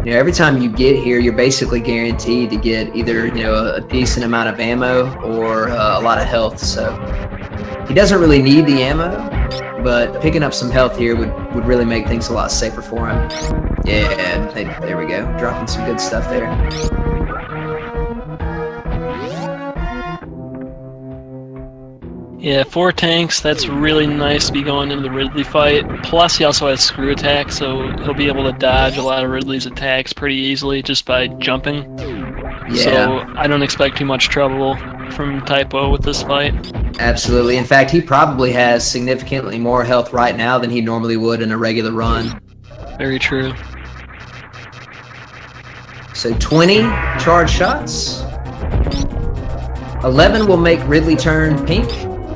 every time you get here, you're basically guaranteed to get either a decent amount of ammo or a lot of health. So he doesn't really need the ammo, but picking up some health here would really make things a lot safer for him. Yeah, there we go. Dropping some good stuff there. Yeah, 4 tanks, that's really nice to be going into the Ridley fight. Plus, he also has screw attack, so he'll be able to dodge a lot of Ridley's attacks pretty easily just by jumping. Yeah. So I don't expect too much trouble from typwo with this fight. Absolutely. In fact, he probably has significantly more health right now than he normally would in a regular run. Very true. So 20 charge shots. 11 will make Ridley turn pink.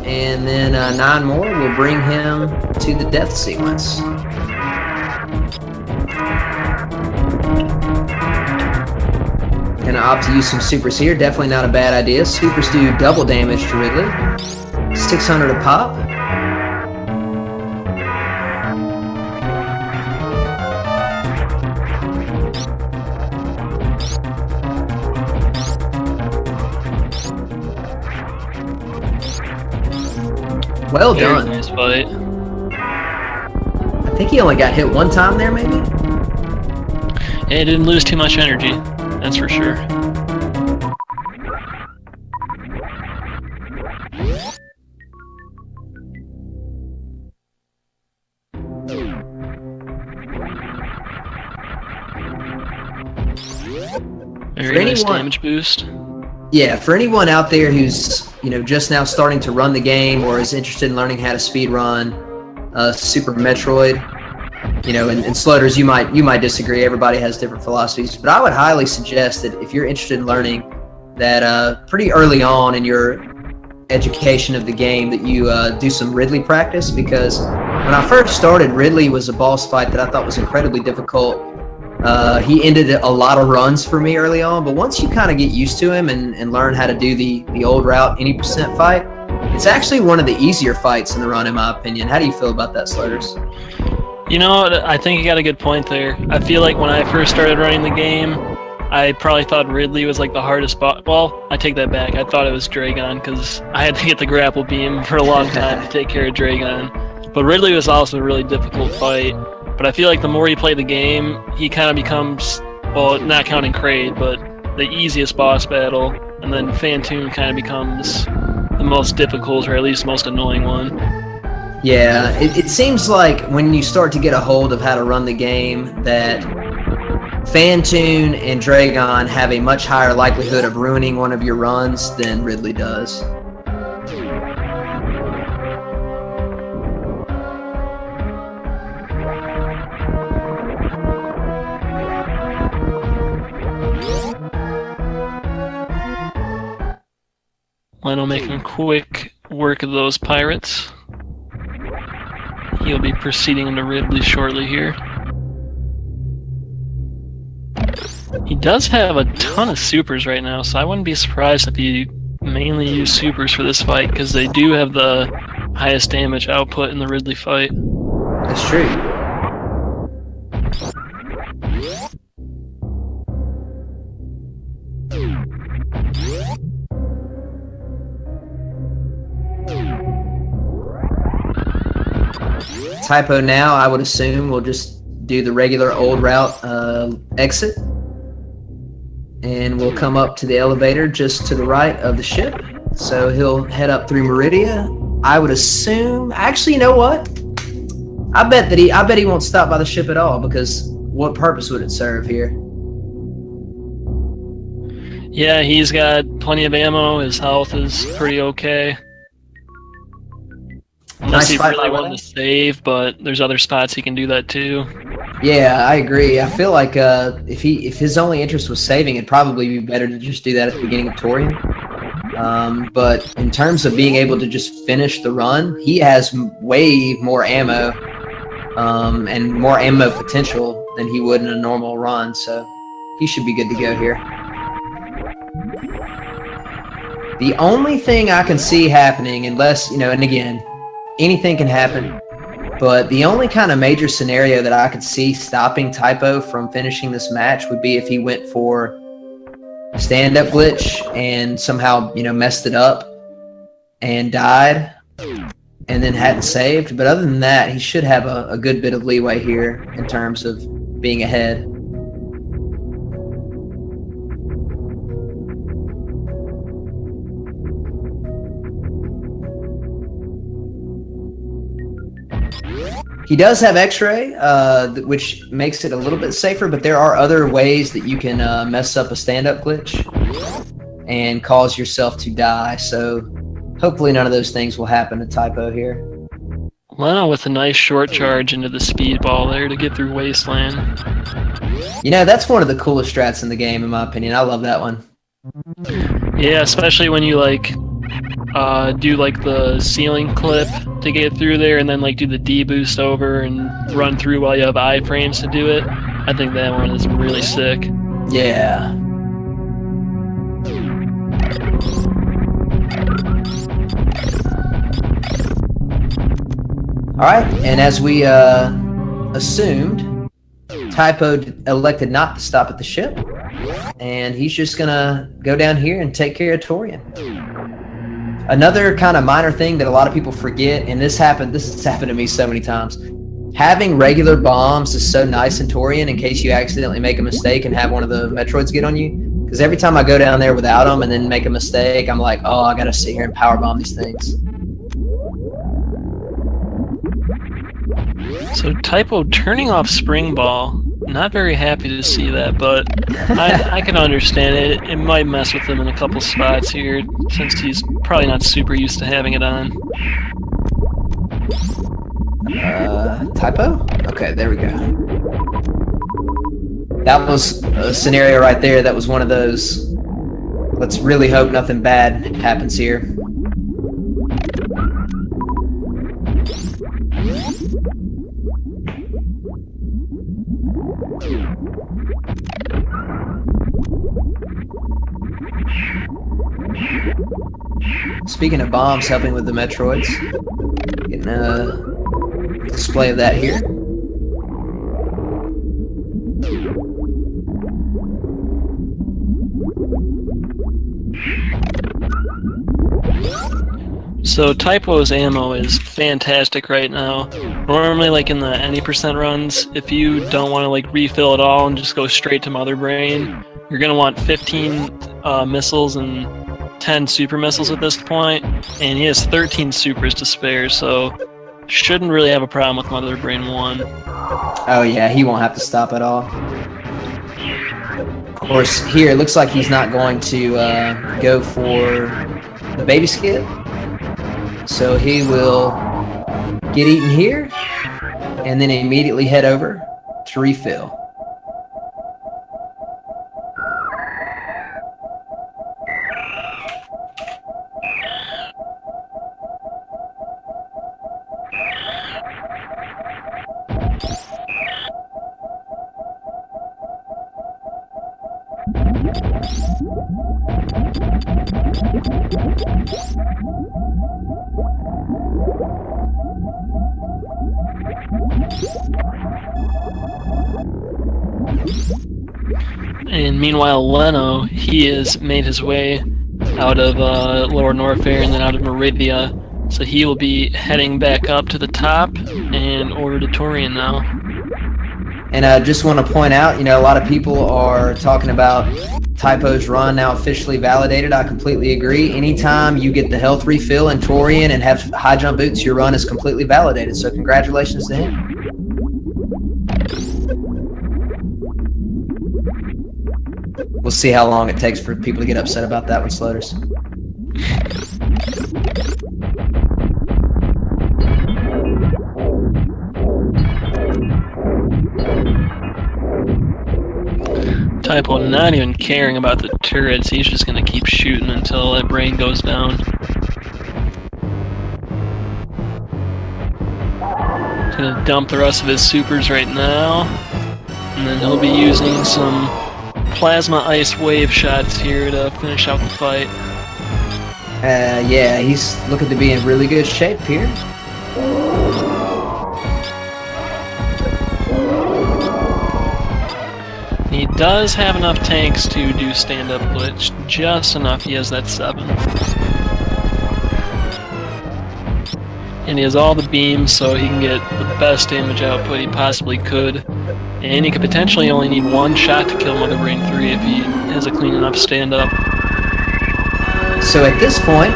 And then 9 more will bring him to the death sequence. Gonna opt to use some supers here. Definitely not a bad idea. Supers do double damage to Ridley. 600 a pop. Well done. Very nice fight. I think he only got hit one time there, maybe? Yeah, he didn't lose too much energy, that's for sure. Very nice damage boost. Yeah, for anyone out there who's just now starting to run the game or is interested in learning how to speed run Super Metroid, and Slutters, you might disagree. Everybody has different philosophies, but I would highly suggest that if you're interested in learning that pretty early on in your education of the game that you do some Ridley practice, because when I first started, Ridley was a boss fight that I thought was incredibly difficult. He ended a lot of runs for me early on, but once you kind of get used to him and learn how to do the old route any percent fight, it's actually one of the easier fights in the run, in my opinion. How do you feel about that, Slutters? I think you got a good point there. I feel like when I first started running the game, I probably thought Ridley was like the hardest boss. Well, I take that back. I thought it was Dragon because I had to get the grapple beam for a long time to take care of Dragon. But Ridley was also a really difficult fight. But I feel like the more you play the game, he kind of becomes, well, not counting Kraid, but the easiest boss battle, and then Phantoon kind of becomes the most difficult, or at least most annoying one. Yeah, it seems like when you start to get a hold of how to run the game, that Phantoon and Dragon have a much higher likelihood of ruining one of your runs than Ridley does. Leno making quick work of those pirates. He'll be proceeding into Ridley shortly here. He does have a ton of supers right now, so I wouldn't be surprised if he mainly used supers for this fight, because they do have the highest damage output in the Ridley fight. That's true. typwo now, I would assume, will just do the regular old route exit. And we'll come up to the elevator just to the right of the ship. So he'll head up through Meridia. I would assume, actually, you know what? I bet he won't stop by the ship at all, because what purpose would it serve here? Yeah, he's got plenty of ammo. His health is pretty okay. Unless he really wanted to save, but there's other spots he can do that too. Yeah, I agree. I feel like if his only interest was saving, it'd probably be better to just do that at the beginning of Torian. But in terms of being able to just finish the run, he has way more ammo and more ammo potential than he would in a normal run, so he should be good to go here. The only thing I can see happening, unless, and again, anything can happen, but the only kind of major scenario that I could see stopping typwo from finishing this match would be if he went for stand-up glitch and somehow, messed it up and died. and then hadn't saved. But other than that, he should have a good bit of leeway here in terms of being ahead. He does have X-ray, which makes it a little bit safer, but there are other ways that you can mess up a stand-up glitch and cause yourself to die. So hopefully none of those things will happen to Typo here. Leno with a nice short charge into the speedball there to get through Wasteland. You know, that's one of the coolest strats in the game, in my opinion. I love that one. Yeah, especially when you like do like the ceiling clip to get through there, and then like do the D boost over and run through while you have iframes to do it. I think that one is really sick. Yeah. All right, and as we assumed, Typo elected not to stop at the ship, and he's just gonna go down here and take care of Torian. Another kind of minor thing that a lot of people forget, and this has happened to me so many times, having regular bombs is so nice in Torian in case you accidentally make a mistake and have one of the Metroids get on you. Because every time I go down there without them and then make a mistake, I'm like, oh, I gotta sit here and power bomb these things. So Typo turning off Spring Ball, not very happy to see that, but I can understand it. It might mess with him in a couple spots here, since he's probably not super used to having it on. Typo? Okay, there we go. That was a scenario right there. That was one of those. Let's really hope nothing bad happens here. Speaking of bombs helping with the Metroids, getting a display of that here. So Typo's ammo is fantastic right now. Normally, like in the any % runs, if you don't want to like refill it all and just go straight to Mother Brain, you're gonna want 15 missiles and 10 super missiles at this point, and he has 13 supers to spare, so shouldn't really have a problem with Mother Brain 1. Oh yeah, he won't have to stop at all. Of course, here it looks like he's not going to go for the baby skip, so he will get eaten here and then immediately head over to refill. And meanwhile, Leno, he has made his way out of Lower Norfair and then out of Meridia, so he will be heading back up to the top and over to Torian now. And I just want to point out, you know, a lot of people are talking about Typo's run now officially validated. I completely agree. Anytime you get the health refill in Torian and have high jump boots, your run is completely validated. So congratulations to him. We'll see how long it takes for people to get upset about that one, Sloters. Typo not even caring about the turrets, he's just gonna keep shooting until that brain goes down. He's gonna dump the rest of his supers right now, and then he'll be using some plasma ice wave shots here to finish out the fight. Yeah, he's looking to be in really good shape here. He does have enough tanks to do stand-up glitch, just enough. He has that 7. and he has all the beams, so he can get the best damage output he possibly could. And he could potentially only need one shot to kill Mother Brain 3 if he has a clean enough stand-up. So at this point,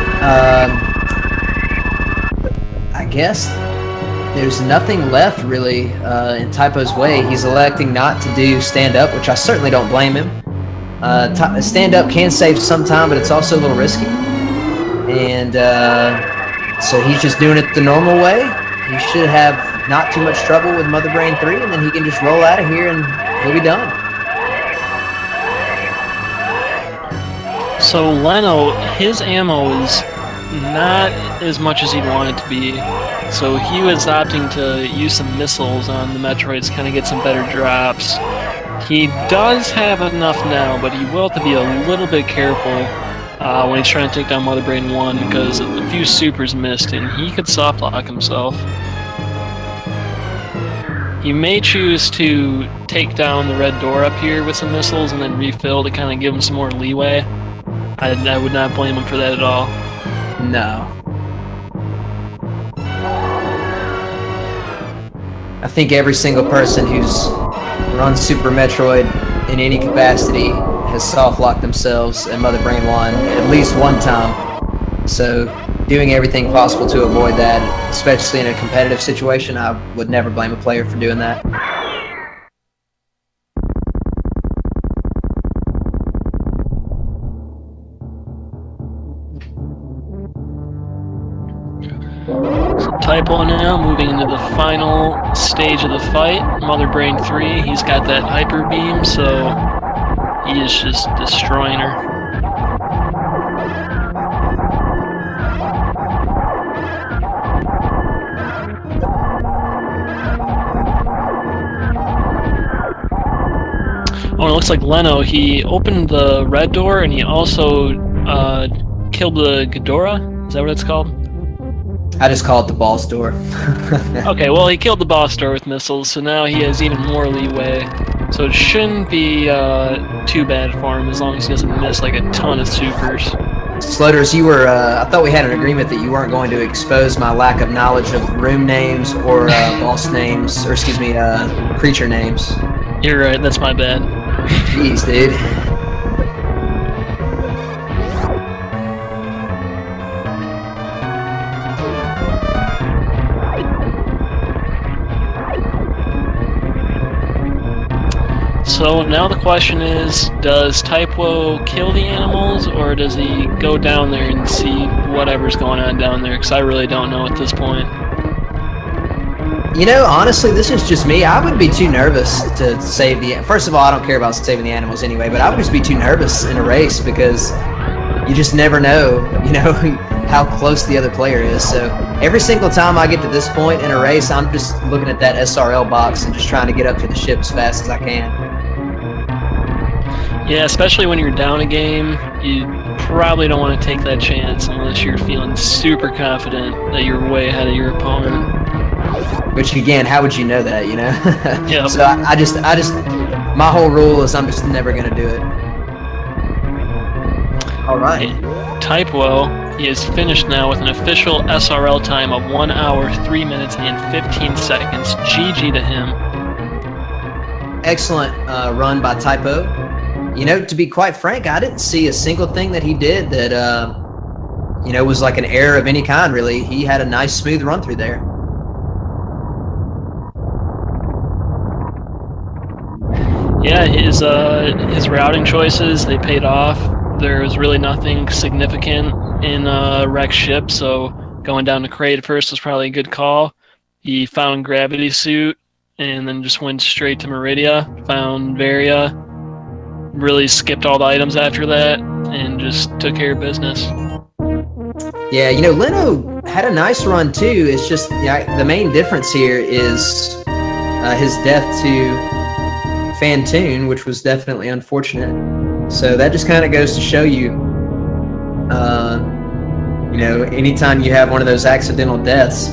I guess there's nothing left really in Typo's way. He's electing not to do stand-up, which I certainly don't blame him. Stand-up can save some time, but it's also a little risky. And so he's just doing it the normal way. He should have not too much trouble with Mother Brain 3, and then he can just roll out of here and he'll be done. So Leno, his ammo is not as much as he'd want it to be. So he was opting to use some missiles on the Metroids, kind of get some better drops. He does have enough now, but he will have to be a little bit careful when he's trying to take down Mother Brain 1, because a few supers missed and he could soft lock himself. He may choose to take down the red door up here with some missiles and then refill to kind of give him some more leeway. I would not blame him for that at all. No. I think every single person who's run Super Metroid in any capacity has soft-locked themselves at Mother Brain 1 at least one time. So doing everything possible to avoid that, especially in a competitive situation, I would never blame a player for doing that. Typo now moving into the final stage of the fight. Mother Brain 3, he's got that hyper beam, so he is just destroying her. Oh, it looks like Leno, he opened the red door and he also killed the Ghidorah? Is that what it's called? I just call it the boss door. Okay, well, he killed the boss door with missiles, so now he has even more leeway. So it shouldn't be too bad for him as long as he doesn't miss like a ton of supers. Sloters, you were, I thought we had an agreement that you weren't going to expose my lack of knowledge of room names or boss names, or excuse me, creature names. You're right, that's my bad. Jeez, dude. So now the question is, does typwo kill the animals, or does he go down there and see whatever's going on down there? Because I really don't know at this point. You know, honestly, this is just me. I would be too nervous to save the... First of all, I don't care about saving the animals anyway, but I would just be too nervous in a race because you just never know, you know, how close the other player is. So every single time I get to this point in a race, I'm just looking at that SRL box and just trying to get up to the ship as fast as I can. Yeah, especially when you're down a game, you probably don't want to take that chance unless you're feeling super confident that you're way ahead of your opponent. Which again, how would you know that, you know? Yeah. So I just, my whole rule is I'm just never gonna do it. All right. Typwo, he is finished now with an official SRL time of 1 hour, 3 minutes, and 15 seconds. GG to him. Excellent run by Typo. You know, to be quite frank, I didn't see a single thing that he did that, you know, was like an error of any kind, really. He had a nice, smooth run through there. Yeah, his routing choices, they paid off. There was really nothing significant in Rex ship, so going down to Crate first was probably a good call. He found Gravity Suit and then just went straight to Meridia, found Varia, really skipped all the items after that, and just took care of business. Yeah, you know, Leno had a nice run too. It's just, yeah, the main difference here is his death to Fantoon, which was definitely unfortunate. So that just kind of goes to show you, you know, anytime you have one of those accidental deaths,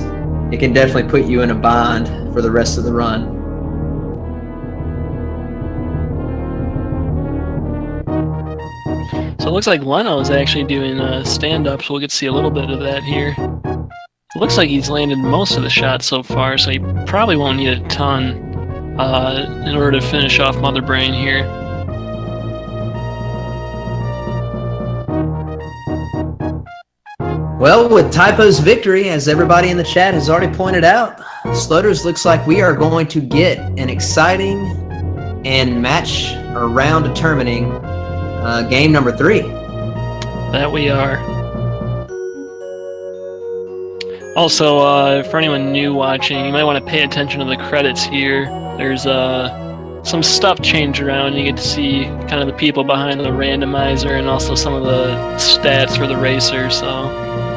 it can definitely put you in a bind for the rest of the run. So it looks like Leno is actually doing stand-up, so we'll get to see a little bit of that here. Looks like he's landed most of the shots so far, so he probably won't need a ton in order to finish off Mother Brain here. Well, with Typo's victory, as everybody in the chat has already pointed out, Sloters looks like we are going to get an exciting and match or round determining game number 3. That we are. Also, for anyone new watching, you might want to pay attention to the credits here. There's some stuff changed around. You get to see kind of the people behind the randomizer and also some of the stats for the racer, so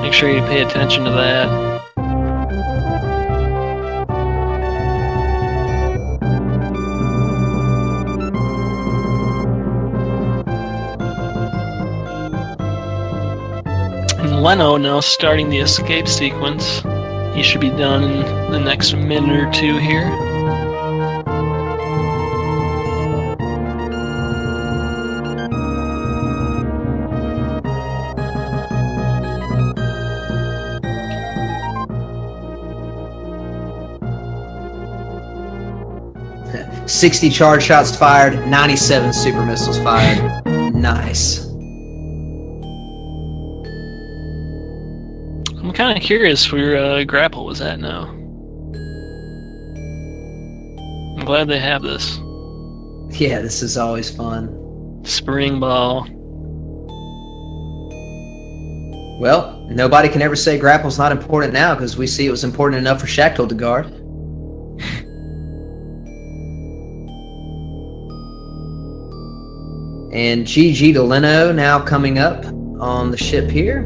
make sure you pay attention to that. And Leno now starting the escape sequence. He should be done in the next minute or two here. $60 charge shots fired, 97 super missiles fired. Nice. I'm kind of curious where Grapple was at now. I'm glad they have this. Yeah, this is always fun. Spring Ball. Well, nobody can ever say Grapple's not important now because we see it was important enough for Shackle to guard. And GG to Leno now coming up on the ship here.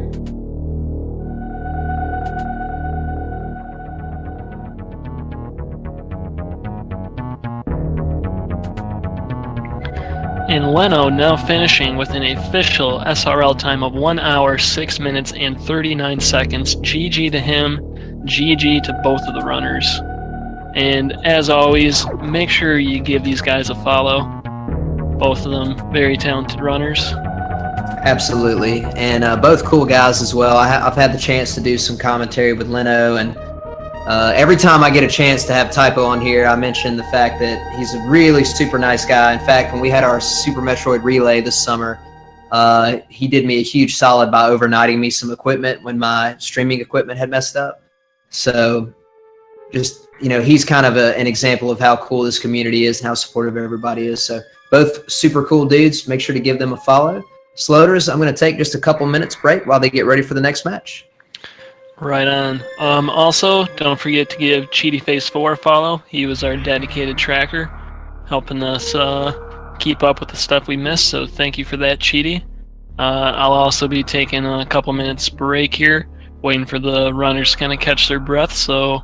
And Leno now finishing with an official SRL time of 1 hour, 6 minutes, and 39 seconds. GG to him, GG to both of the runners. And as always, make sure you give these guys a follow. Both of them very talented runners. Absolutely, and both cool guys as well. I've had the chance to do some commentary with Leno, and every time I get a chance to have Typo on here, I mention the fact that he's a really super nice guy. In fact, when we had our Super Metroid Relay this summer, he did me a huge solid by overnighting me some equipment when my streaming equipment had messed up. So just, he's kind of an example of how cool this community is and how supportive everybody is. So both super cool dudes. Make sure to give them a follow. Sloters, I'm going to take just a couple minutes break while they get ready for the next match. Right on. Also, don't forget to give CheatyFace4 a follow. He was our dedicated tracker, helping us keep up with the stuff we missed, so thank you for that, Cheaty. I'll also be taking a couple minutes break here, waiting for the runners to kind of catch their breath, so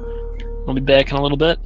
we'll be back in a little bit.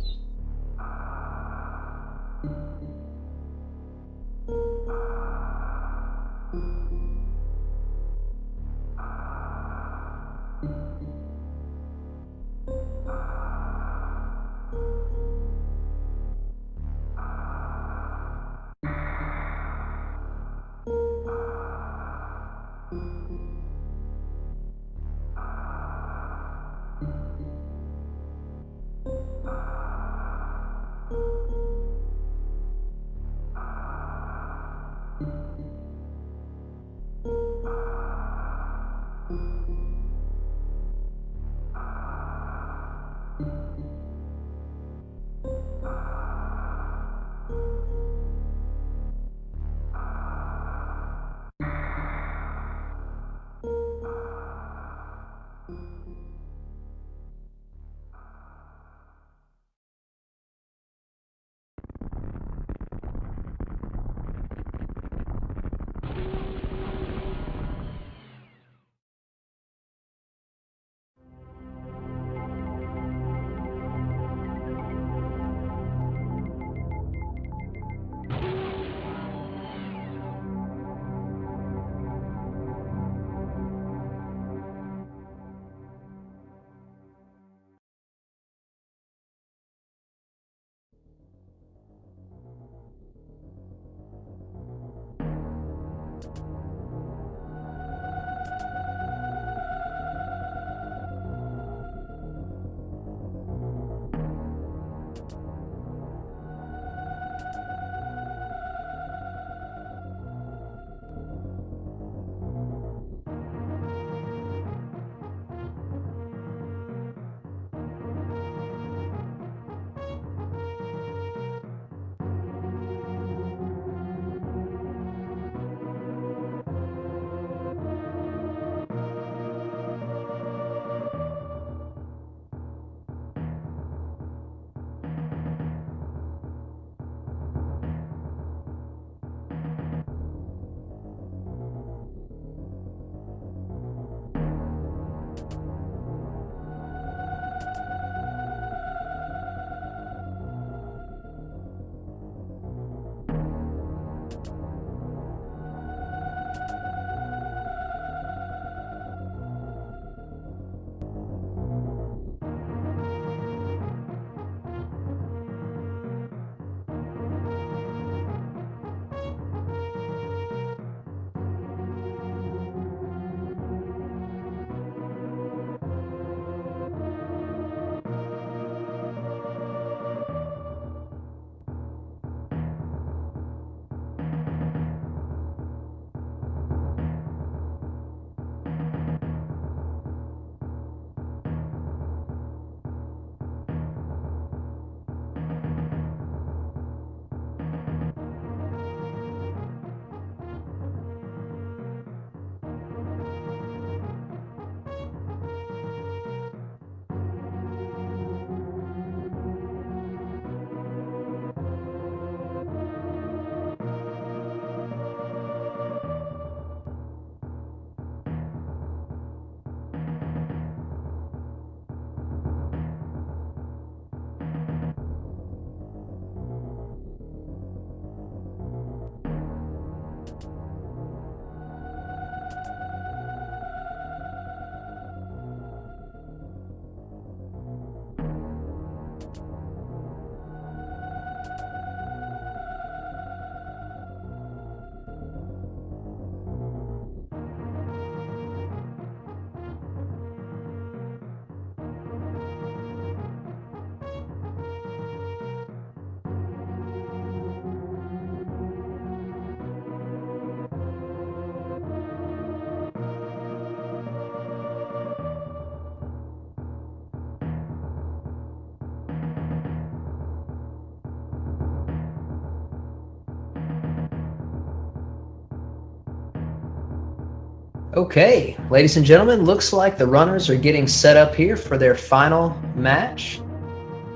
Okay, ladies and gentlemen, looks like the runners are getting set up here for their final match,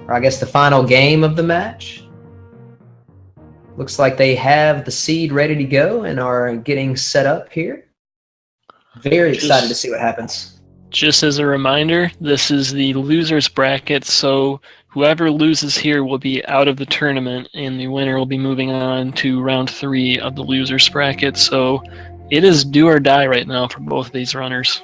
or I guess the final game of the match. Looks like they have the seed ready to go and are getting set up here. Very excited to see what happens. Just as a reminder, this is the losers bracket, so whoever loses here will be out of the tournament, and the winner will be moving on to round 3 of the losers bracket. So it is do or die right now for both of these runners.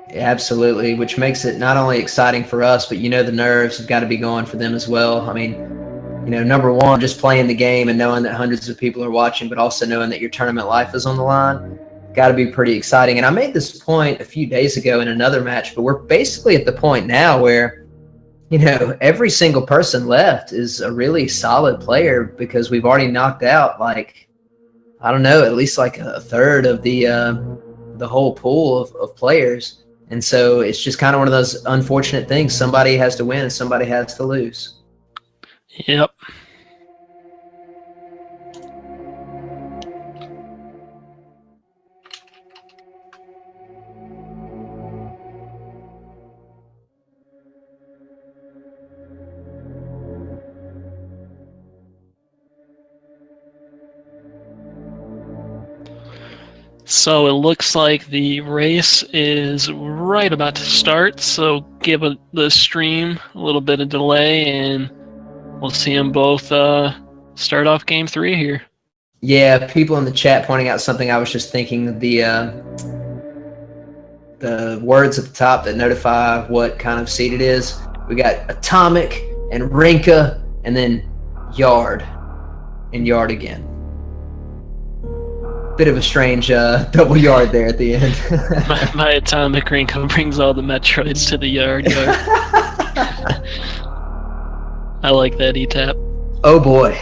Absolutely, which makes it not only exciting for us, but the nerves have got to be going for them as well. I mean, number one, just playing the game and knowing that hundreds of people are watching, but also knowing that your tournament life is on the line, got to be pretty exciting. And I made this point a few days ago in another match, but we're basically at the point now where, every single person left is a really solid player because we've already knocked out, like, I don't know, at least like a third of the whole pool of players. And so it's just kind of one of those unfortunate things. Somebody has to win and somebody has to lose. Yep. So it looks like the race is right about to start, so give the stream a little bit of delay, and we'll see them both start off game 3 here. Yeah, people in the chat pointing out something I was just thinking. The words at the top that notify what kind of seed it is. We got Atomic and Rinka, and then Yard and Yard again. Bit of a strange double yard there at the end. my Atomic Rinko brings all the Metroids to the yard. I like that E-tap. Oh boy.